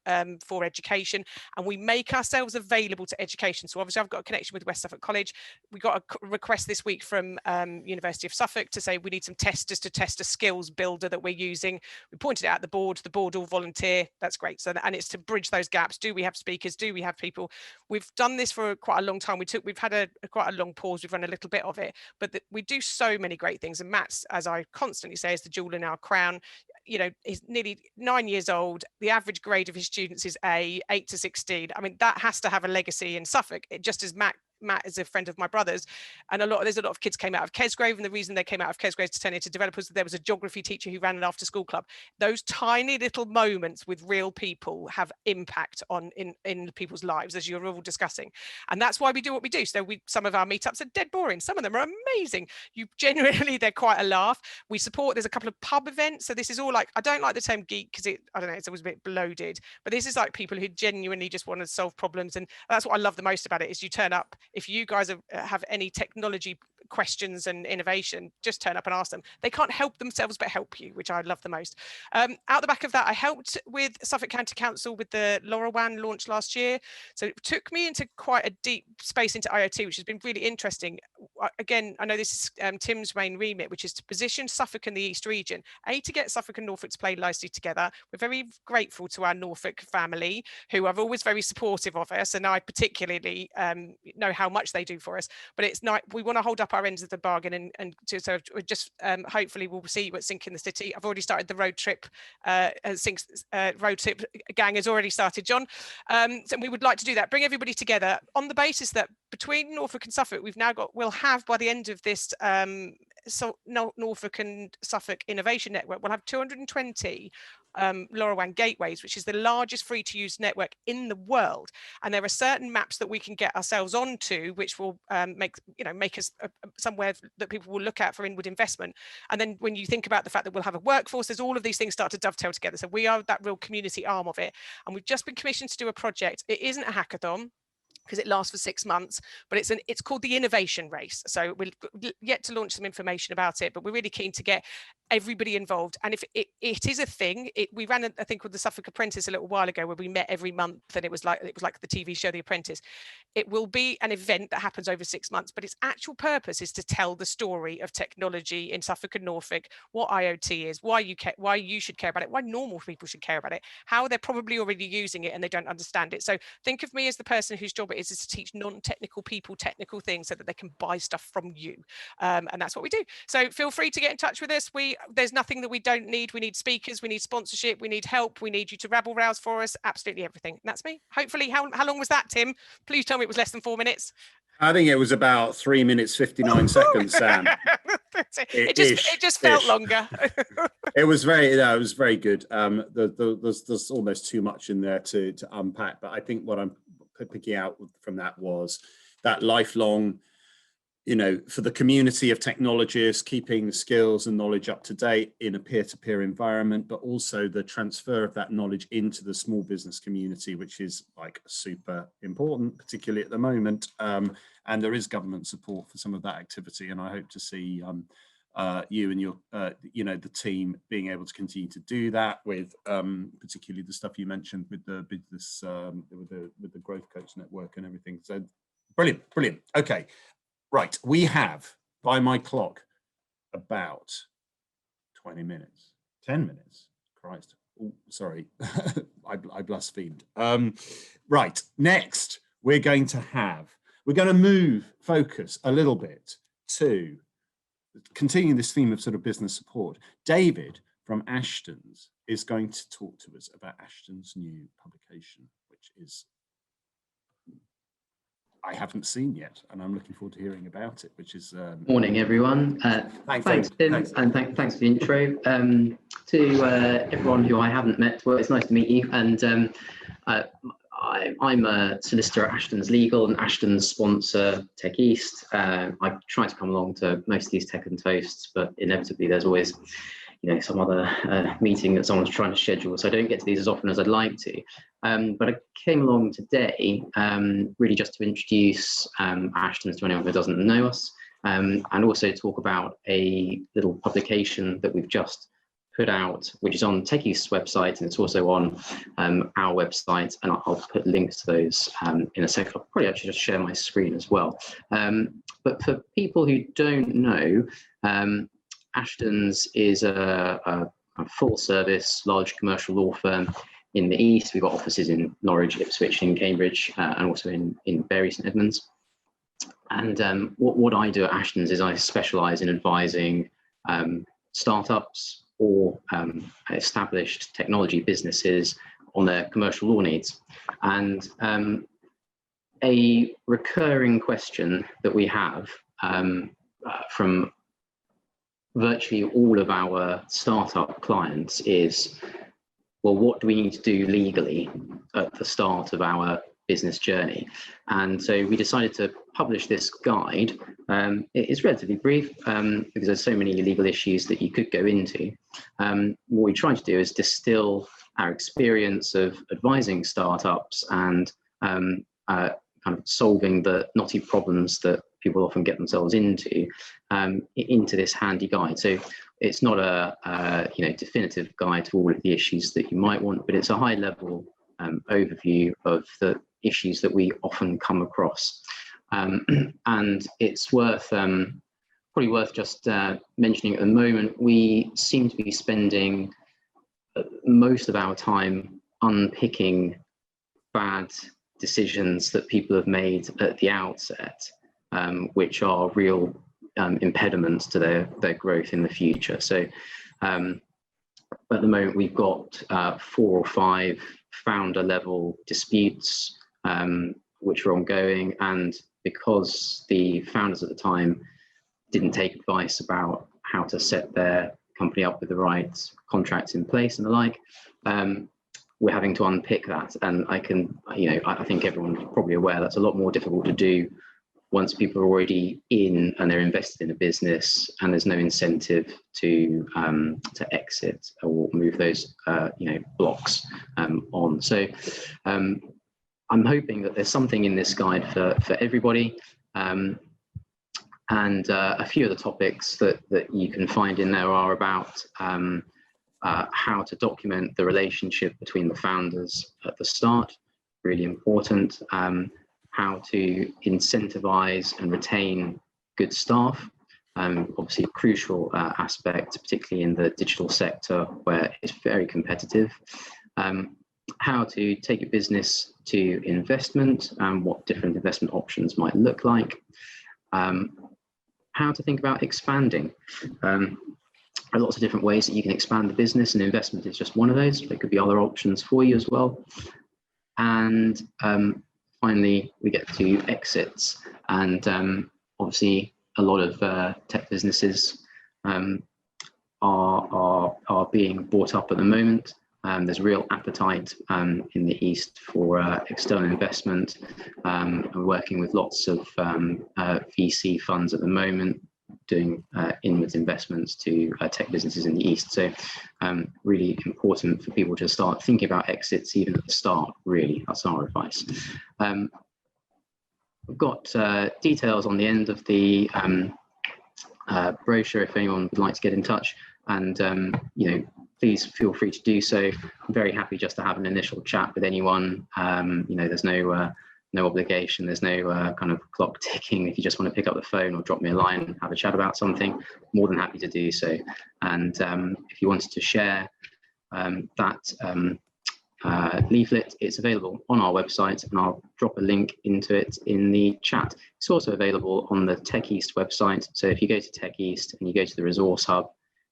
for education. And we make ourselves available to education. So obviously I've got a connection with West Suffolk College. We got a request this week from University of Suffolk to say we need some testers to test a skills builder that we're using. We pointed it out the board all volunteer. That's great. So, and it's to bridge those gaps. Do we have speakers? Do we have people? We've done this for quite a long time. We've had quite a long pause. We've run a little bit of it, but we do so many great things. And Matt's, as I constantly say, is the jewel in our crown. You know, he's nearly 9 years old. The average grade of his students is A, 8 to 16. I mean, that has to have a legacy in Suffolk. Just as Matt Matt is a friend of my brother's, and there's a lot of kids came out of Kesgrove, and the reason they came out of Kesgrove to turn into developers, there was a geography teacher who ran an after school club. Those tiny little moments with real people have impact on in people's lives, as you're all discussing, and that's why we do what we do. So some of our meetups are dead boring, some of them are amazing. You genuinely, they're quite a laugh. We support, there's a couple of pub events, so this is all like, I don't like the term geek because I don't know, it's always a bit bloated, but this is like people who genuinely just want to solve problems, and that's what I love the most about it. Is you turn up, if you guys have any technology questions and innovation, just turn up and ask them. They can't help themselves but help you, which I love the most. Out the back of that, I helped with Suffolk County Council with the LoRaWAN launch last year, so it took me into quite a deep space into IoT, which has been really interesting. Again, I know this is Tim's main remit, which is to position Suffolk and the East region, to get Suffolk and Norfolk to play nicely together. We're very grateful to our Norfolk family, who are always very supportive of us, and I particularly know how much they do for us. But it's not, we want to hold up our ends of the bargain, and so just hopefully we'll see you at Sync in the City. I've already started the road trip. Sync's road trip gang has already started, John. So we would like to do that, bring everybody together on the basis that between Norfolk and Suffolk, we'll have by the end of this Norfolk and Suffolk Innovation Network, we'll have 220 LoRaWAN gateways, which is the largest free to use network in the world. And there are certain maps that we can get ourselves onto, which will make us somewhere that people will look at for inward investment. And then when you think about the fact that we'll have a workforce, there's all of these things start to dovetail together. So we are that real community arm of it. And we've just been commissioned to do a project. It isn't a hackathon, because it lasts for 6 months, but it's called the Innovation Race. So we'll yet to launch some information about it, but we're really keen to get everybody involved. And if it is a thing, we ran a thing called the Suffolk Apprentice a little while ago, where we met every month, and it was like the TV show The Apprentice. It will be an event that happens over 6 months, but its actual purpose is to tell the story of technology in Suffolk and Norfolk, what IoT is, why you should care about it, why normal people should care about it, how they're probably already using it and they don't understand it. So think of me as the person whose job it is to teach non-technical people technical things so that they can buy stuff from you. And that's what we do. So feel free to get in touch with us. There's nothing that we don't need. We need speakers, we need sponsorship, we need help, we need you to rabble rouse for us, absolutely everything. And that's me. Hopefully, how long was that, Tim? Please tell me it was less than 4 minutes. I think it was about 3 minutes 59 seconds, Sam. It just felt longer. It was very good. There's almost too much in there to unpack, but I think what I'm picking out from that was that lifelong, for the community of technologists, keeping skills and knowledge up to date in a peer-to-peer environment, but also the transfer of that knowledge into the small business community, which is like super important, particularly at the moment. And there is government support for some of that activity, and I hope to see you and your, the team being able to continue to do that with particularly the stuff you mentioned with the business, with the Growth Coach Network and everything. So brilliant. Okay. Right, we have, by my clock, about 20 minutes, 10 minutes, Christ, oh, sorry, I blasphemed. Right, next, we're going to move focus a little bit to continuing this theme of sort of business support. David from Ashton's is going to talk to us about Ashton's new publication, which is I haven't seen yet, and I'm looking forward to hearing about it, which is... Morning, everyone. Thanks, Tim, and thanks for the intro. To everyone who I haven't met, well, it's nice to meet you. And I'm a solicitor at Ashton's Legal, and Ashton's sponsor Tech East. I try to come along to most of these Tech and Toasts, but inevitably there's always some other meeting that someone's trying to schedule, so I don't get to these as often as I'd like to. But I came along today really just to introduce Ashton's to anyone who doesn't know us, and also talk about a little publication that we've just put out, which is on Tech East's website, and it's also on our website, and I'll put links to those in a second. I'll probably actually just share my screen as well. But for people who don't know, Ashton's is a full-service, large commercial law firm in the East. We've got offices in Norwich, Ipswich, and Cambridge, and also in Bury St Edmunds. And what I do at Ashton's is I specialise in advising startups or established technology businesses on their commercial law needs. And a recurring question that we have from virtually all of our startup clients is, well, what do we need to do legally at the start of our business journey? And so we decided to publish this guide. It is relatively brief because there's so many legal issues that you could go into. What we try to do is distill our experience of advising startups and kind of solving the knotty problems that people often get themselves into this handy guide. So it's not a definitive guide to all of the issues that you might want, but it's a high level overview of the issues that we often come across. And it's worth probably worth just mentioning at the moment, we seem to be spending most of our time unpicking bad decisions that people have made at the outset, which are real impediments to their growth in the future. So at the moment, we've got 4 or 5 founder level disputes which are ongoing, and because the founders at the time didn't take advice about how to set their company up with the right contracts in place and the like, we're having to unpick that. And I think everyone's probably aware that's a lot more difficult to do once people are already in and they're invested in a business and there's no incentive to exit or move those blocks on. So I'm hoping that there's something in this guide for everybody. And a few of the topics that you can find in there are about how to document the relationship between the founders at the start, really important. How to incentivize and retain good staff, obviously a crucial aspect, particularly in the digital sector where it's very competitive. How to take a business to investment and what different investment options might look like. How to think about expanding. There are lots of different ways that you can expand the business, and investment is just one of those. There could be other options for you as well. And finally, we get to exits, and obviously a lot of tech businesses are being bought up at the moment. There's real appetite in the East for external investment. We're working with lots of VC funds at the moment, doing inwards investments to tech businesses in the East. So really important for people to start thinking about exits even at the start, really. That's our advice. We've got details on the end of the brochure if anyone would like to get in touch. And please feel free to do so. I'm very happy just to have an initial chat with anyone. There's no obligation, there's no kind of clock ticking. If you just want to pick up the phone or drop me a line and have a chat about something, more than happy to do so. And if you wanted to share that leaflet, it's available on our website, and I'll drop a link into it in the chat. It's also available on the Tech East website. So if you go to Tech East and you go to the Resource Hub,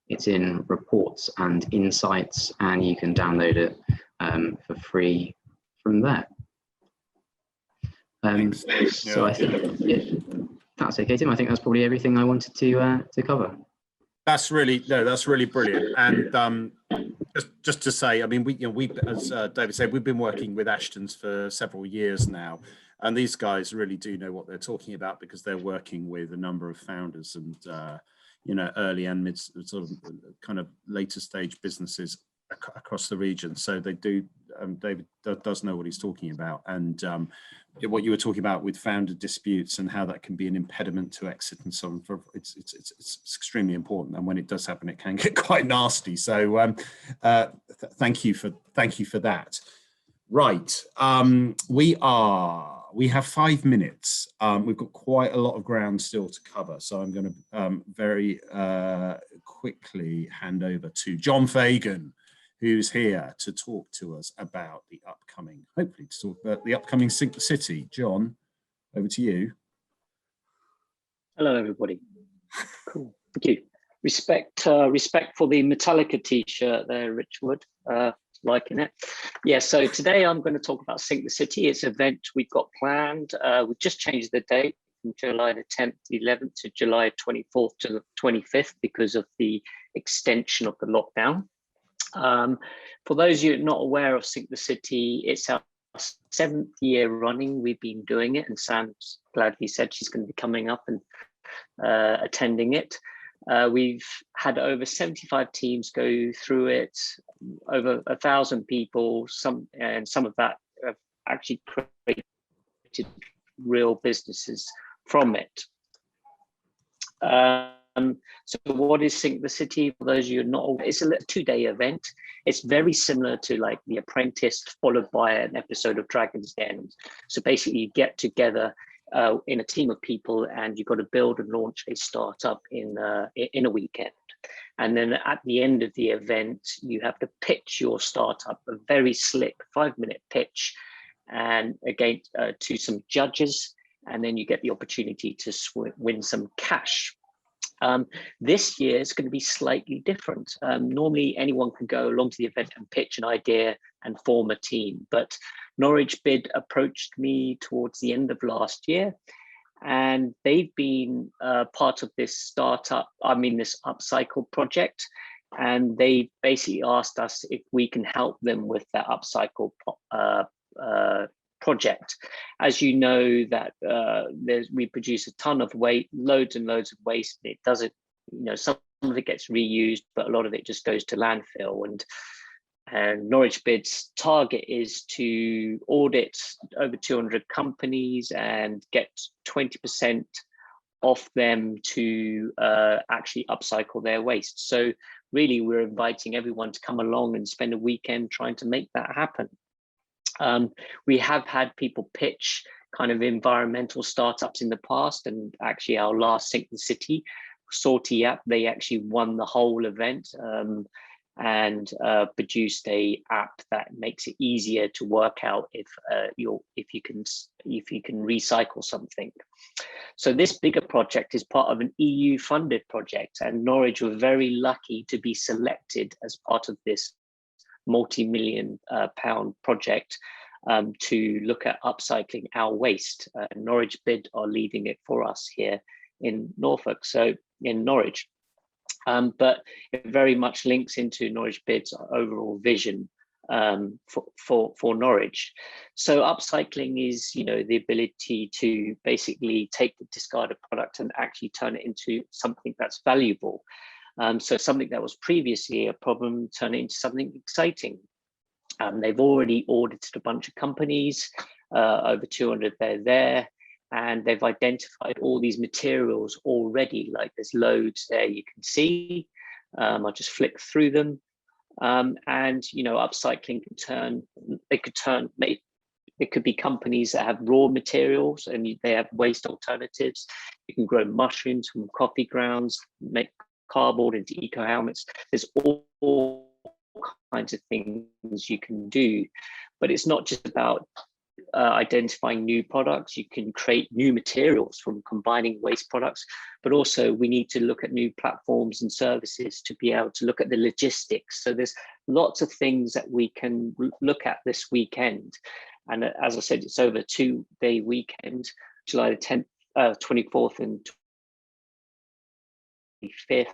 it's in Reports and Insights, and you can download it for free from there. So I think that's okay, Tim. I think that's probably everything I wanted to cover. That's really brilliant. And just to say, I mean, we as David said, we've been working with Ashtons for several years now, and these guys really do know what they're talking about because they're working with a number of founders and early and mid sort of kind of later stage businesses across the region. So they do. David does know what he's talking about, and what you were talking about with founder disputes and how that can be an impediment to exit and so on. It's extremely important, and when it does happen, it can get quite nasty. So thank you for that. Right, we have 5 minutes. We've got quite a lot of ground still to cover, so I'm going to very quickly hand over to John Fagan, who's here to talk to us about the upcoming, hopefully to talk about the upcoming Sync the City. John, over to you. Hello, everybody. Cool, thank you. Respect for the Metallica t-shirt there, Richwood. liking it. Yeah, so today I'm going to talk about Sync the City. It's an event we've got planned. We've just changed the date from July the 10th, 11th to July 24th to the 25th because of the extension of the lockdown. For those of you not aware of Sync the City, it's our 7th year running. We've been doing it, and Sam's gladly said she's going to be coming up and attending it. We've had over 75 teams go through it, over 1,000 people, some of that have actually created real businesses from it. So what is Sync the City? For those of you who are not aware, it's a 2-day event. It's very similar to like The Apprentice, followed by an episode of Dragon's Den. So basically you get together in a team of people, and you've got to build and launch a startup in a weekend. And then at the end of the event, you have to pitch your startup, a very slick 5-minute pitch, and again to some judges, and then you get the opportunity to win some cash. This year it's going to be slightly different. Normally anyone can go along to the event and pitch an idea and form a team, but Norwich BID approached me towards the end of last year, and they've been part of this this upcycle project, and they basically asked us if we can help them with that upcycle project. As you know, that we produce a ton of waste, loads and loads of waste. It doesn't, some of it gets reused, but a lot of it just goes to landfill. And Norwich BID's target is to audit over 200 companies and get 20% off them to actually upcycle their waste. So really, we're inviting everyone to come along and spend a weekend trying to make that happen. We have had people pitch kind of environmental startups in the past, and actually our last Sync the City, Sorty app, they actually won the whole event and produced a app that makes it easier to work out if you can recycle something. So this bigger project is part of an EU funded project, and Norwich were very lucky to be selected as part of this multi-million pound project to look at upcycling our waste. Norwich BID are leading it for us here in Norfolk, so in Norwich. But it very much links into Norwich BID's overall vision for Norwich. So upcycling is, the ability to basically take the discarded product and actually turn it into something that's valuable. So something that was previously a problem, turn it into something exciting. They've already audited a bunch of companies, over 200 they're there, and they've identified all these materials already, like there's loads there you can see. I'll just flick through them. And, upcycling it could be companies that have raw materials and they have waste alternatives. You can grow mushrooms from coffee grounds, make cardboard into eco helmets. There's all kinds of things you can do, but it's not just about identifying new products. You can create new materials from combining waste products, but also we need to look at new platforms and services to be able to look at the logistics. So there's lots of things that we can look at this weekend. And as I said, it's over a 2-day weekend, July the 10th, 24th and 25th.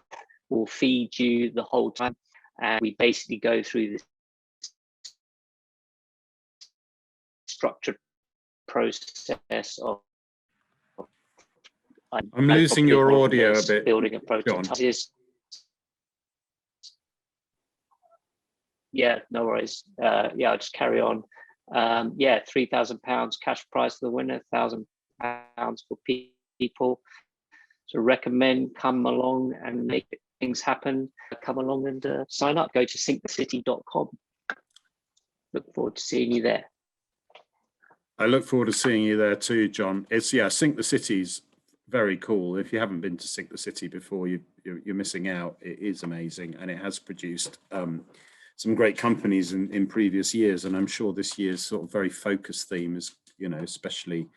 We'll feed you the whole time, and we basically go through this structured process of I'm losing your audio a bit. Building a prototype. Yeah, no worries. I'll just carry on. £3,000 cash prize for the winner, £1,000 for people. So recommend come along and make things happen. Come along and sign up. Go to syncthecity.com. Look forward to seeing you there. I look forward to seeing you there too, John. Sync the City's very cool. If you haven't been to Sync the City before, you're missing out. It is amazing, and it has produced some great companies in previous years. And I'm sure this year's sort of very focused theme is, especially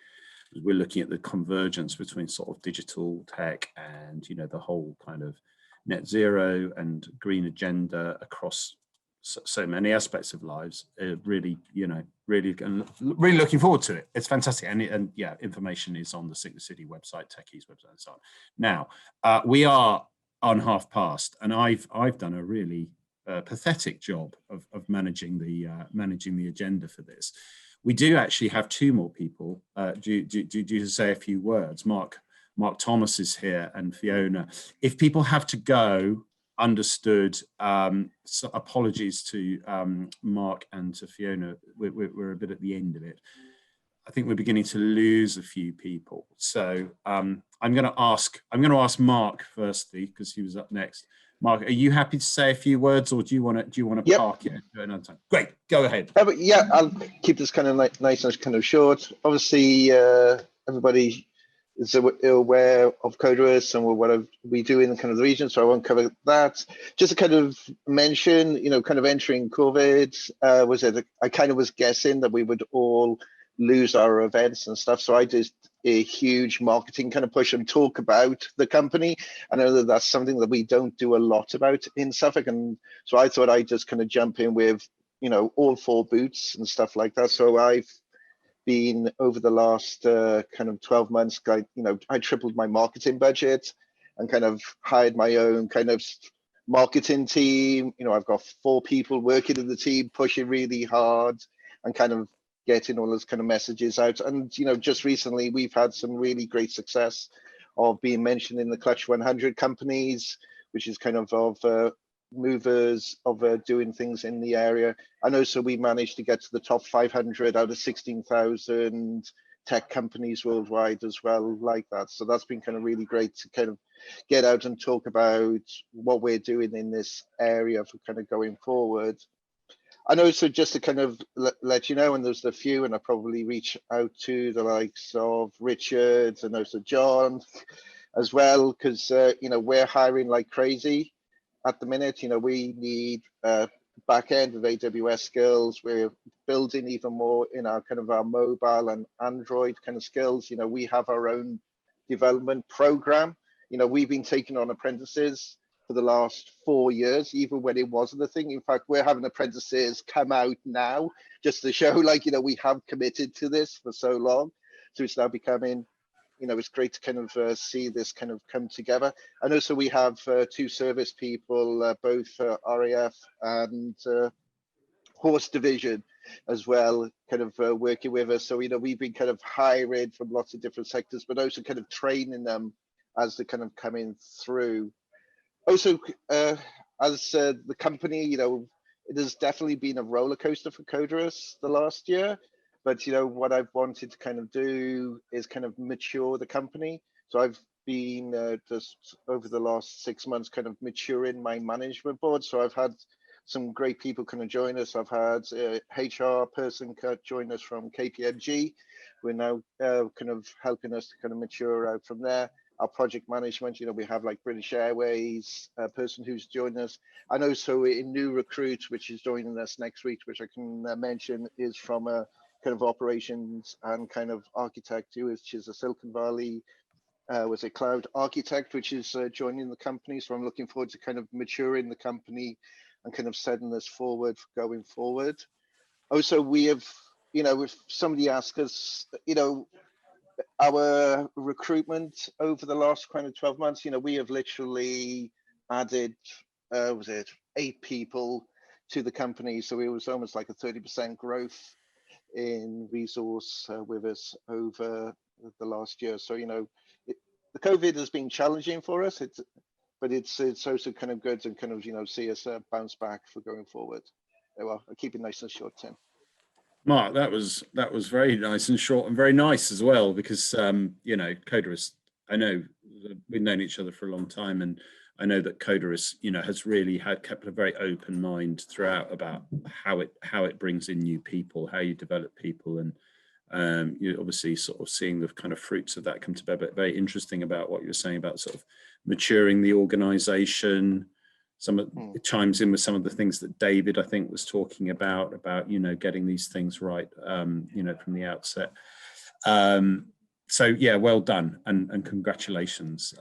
as we're looking at the convergence between sort of digital tech and, the whole kind of net zero and green agenda across so many aspects of lives. Really, really looking forward to it. It's fantastic, and yeah, information is on the Sigma City website, Techies website, and so on. Now we are on past, and I've done a really pathetic job of managing the agenda for this. We do actually have two more people. Do you say a few words? Mark Thomas is here, and Fiona. If people have to go, understood. So apologies to Mark and to Fiona. We're a bit at the end of it. I think we're beginning to lose a few people. So I'm going to ask Mark firstly, because he was up next. Mark, are you happy to say a few words, or do you want to Yep. park it at another time? Great, go ahead. But yeah, I'll keep this kind of nice and kind of short. Obviously, everybody is aware of Coderus and what we do in the kind of the region, so I won't cover that. Just to kind of mention, kind of entering COVID, I kind of was guessing that we would all lose our events and stuff, so I did a huge marketing kind of push and talk about the company. I know that that's something that we don't do a lot about in Suffolk, and so I thought I'd just kind of jump in with all 4 boots and stuff like that. So I've been, over the last kind of 12 months, I tripled my marketing budget and kind of hired my own kind of marketing team. I've got 4 people working in the team, pushing really hard and kind of getting all those kind of messages out. And just recently we've had some really great success of being mentioned in the Clutch 100 companies, which is kind of movers of doing things in the area. And also we managed to get to the top 500 out of 16,000 tech companies worldwide as well, like that. So that's been kind of really great to kind of get out and talk about what we're doing in this area for kind of going forward. And also just to kind of let you know, and there's a few, and I probably reach out to the likes of Richard and also John as well, because we're hiring like crazy at the minute. We need back end of AWS skills. We're building even more in our kind of our mobile and Android kind of skills. We have our own development program. We've been taking on apprentices for the last 4 years, even when it wasn't a thing. In fact, we're having apprentices come out now just to show we have committed to this for so long. So it's now becoming, it's great to kind of see this kind of come together. And also we have 2 service people, both RAF and Horse Division as well, kind of working with us. So, we've been kind of hiring from lots of different sectors, but also kind of training them as they're kind of coming through. Also, as the company, it has definitely been a roller coaster for Coderus the last year. But what I've wanted to kind of do is kind of mature the company. So I've been just over the last 6 months kind of maturing my management board. So I've had some great people kind of join us. I've had a HR person join us from KPMG. We're now kind of helping us to kind of mature out from there. Our project management, we have like British Airways, a person who's joined us. And also a new recruit, which is joining us next week, which I can mention is from a kind of operations and kind of architect, which is a Silicon Valley, was a cloud architect, which is joining the company. So I'm looking forward to kind of maturing the company and kind of setting this forward going forward. Also, we have, if somebody asks us, our recruitment over the last kind of 12 months, we have literally added, 8 people to the company. So it was almost like a 30% growth in resource with us over the last year. So, the COVID has been challenging for us, but it's also kind of good and kind of, see us bounce back for going forward. Well, I'll keep it nice and short, Tim. Mark, that was very nice and short and very nice as well, because Coderus, I know we've known each other for a long time, and I know that Coderus, has really kept a very open mind throughout about how it brings in new people, how you develop people, and you're obviously sort of seeing the kind of fruits of that come to bear. But very interesting about what you're saying about sort of maturing the organization. Some of it chimes in with some of the things that David, I think, was talking about getting these things right, from the outset. So yeah, well done, and congratulations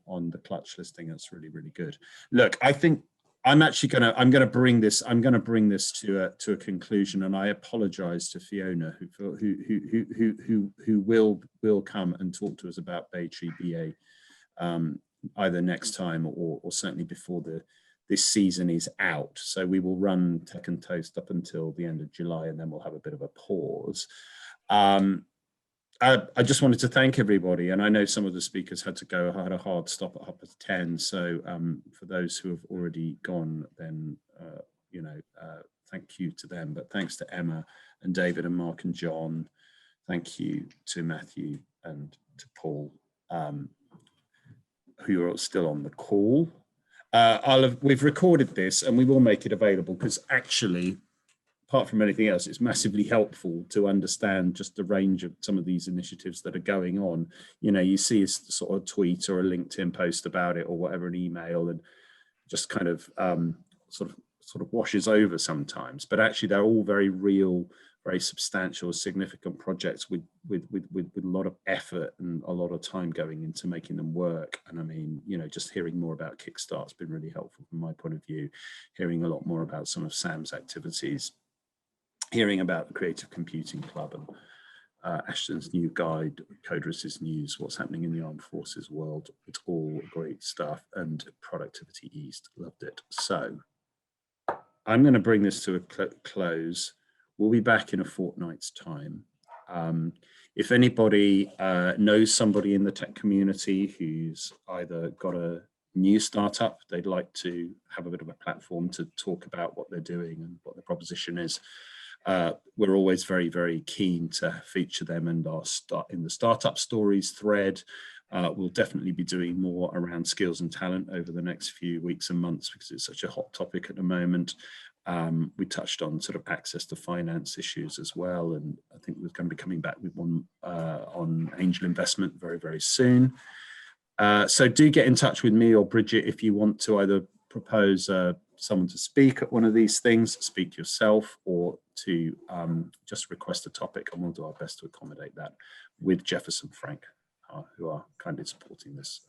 on the Clutch listing. That's really, really good. Look, I think I'm gonna bring this to a conclusion, and I apologise to Fiona who will come and talk to us about Bay Tree BA either next time or certainly before this season is out. So we will run Tech and Toast up until the end of July, and then we'll have a bit of a pause. I just wanted to thank everybody, and I know some of the speakers had a hard stop at 10:30. So for those who have already gone, then thank you to them. But thanks to Emma and David and Mark and John. Thank you to Matthew and to Paul, who are still on the call. We've recorded this, and we will make it available, because actually, apart from anything else, it's massively helpful to understand just the range of some of these initiatives that are going on. You see a sort of tweet or a LinkedIn post about it or whatever, an email, and just kind of sort of washes over sometimes. But actually, they're all very real, very substantial, significant projects with a lot of effort and a lot of time going into making them work. And I mean, just hearing more about Kickstart's been really helpful from my point of view. Hearing a lot more about some of Sam's activities. Hearing about the Creative Computing Club and Ashton's new guide, Coderus's news, what's happening in the Armed Forces world. It's all great stuff, and Productivity East, loved it. So I'm going to bring this to a close. We'll be back in a fortnight's time. If anybody knows somebody in the tech community who's either got a new startup, they'd like to have a bit of a platform to talk about what they're doing and what the proposition is, we're always very, very keen to feature them in the Startup Stories thread. We'll definitely be doing more around skills and talent over the next few weeks and months, because it's such a hot topic at the moment. We touched on sort of access to finance issues as well, and I think we're going to be coming back with one on angel investment very, very soon. So do get in touch with me or Bridget if you want to either propose someone to speak at one of these things, speak yourself, or to just request a topic, and we'll do our best to accommodate that with Jefferson Frank, who are kindly supporting this.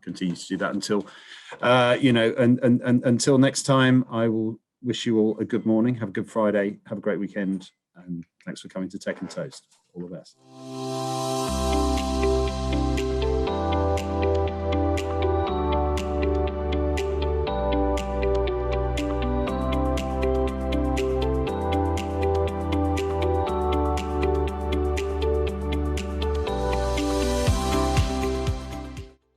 Continue to do that until, until next time. I will wish you all a good morning, have a good Friday, have a great weekend, and thanks for coming to Tech and Toast. All the best.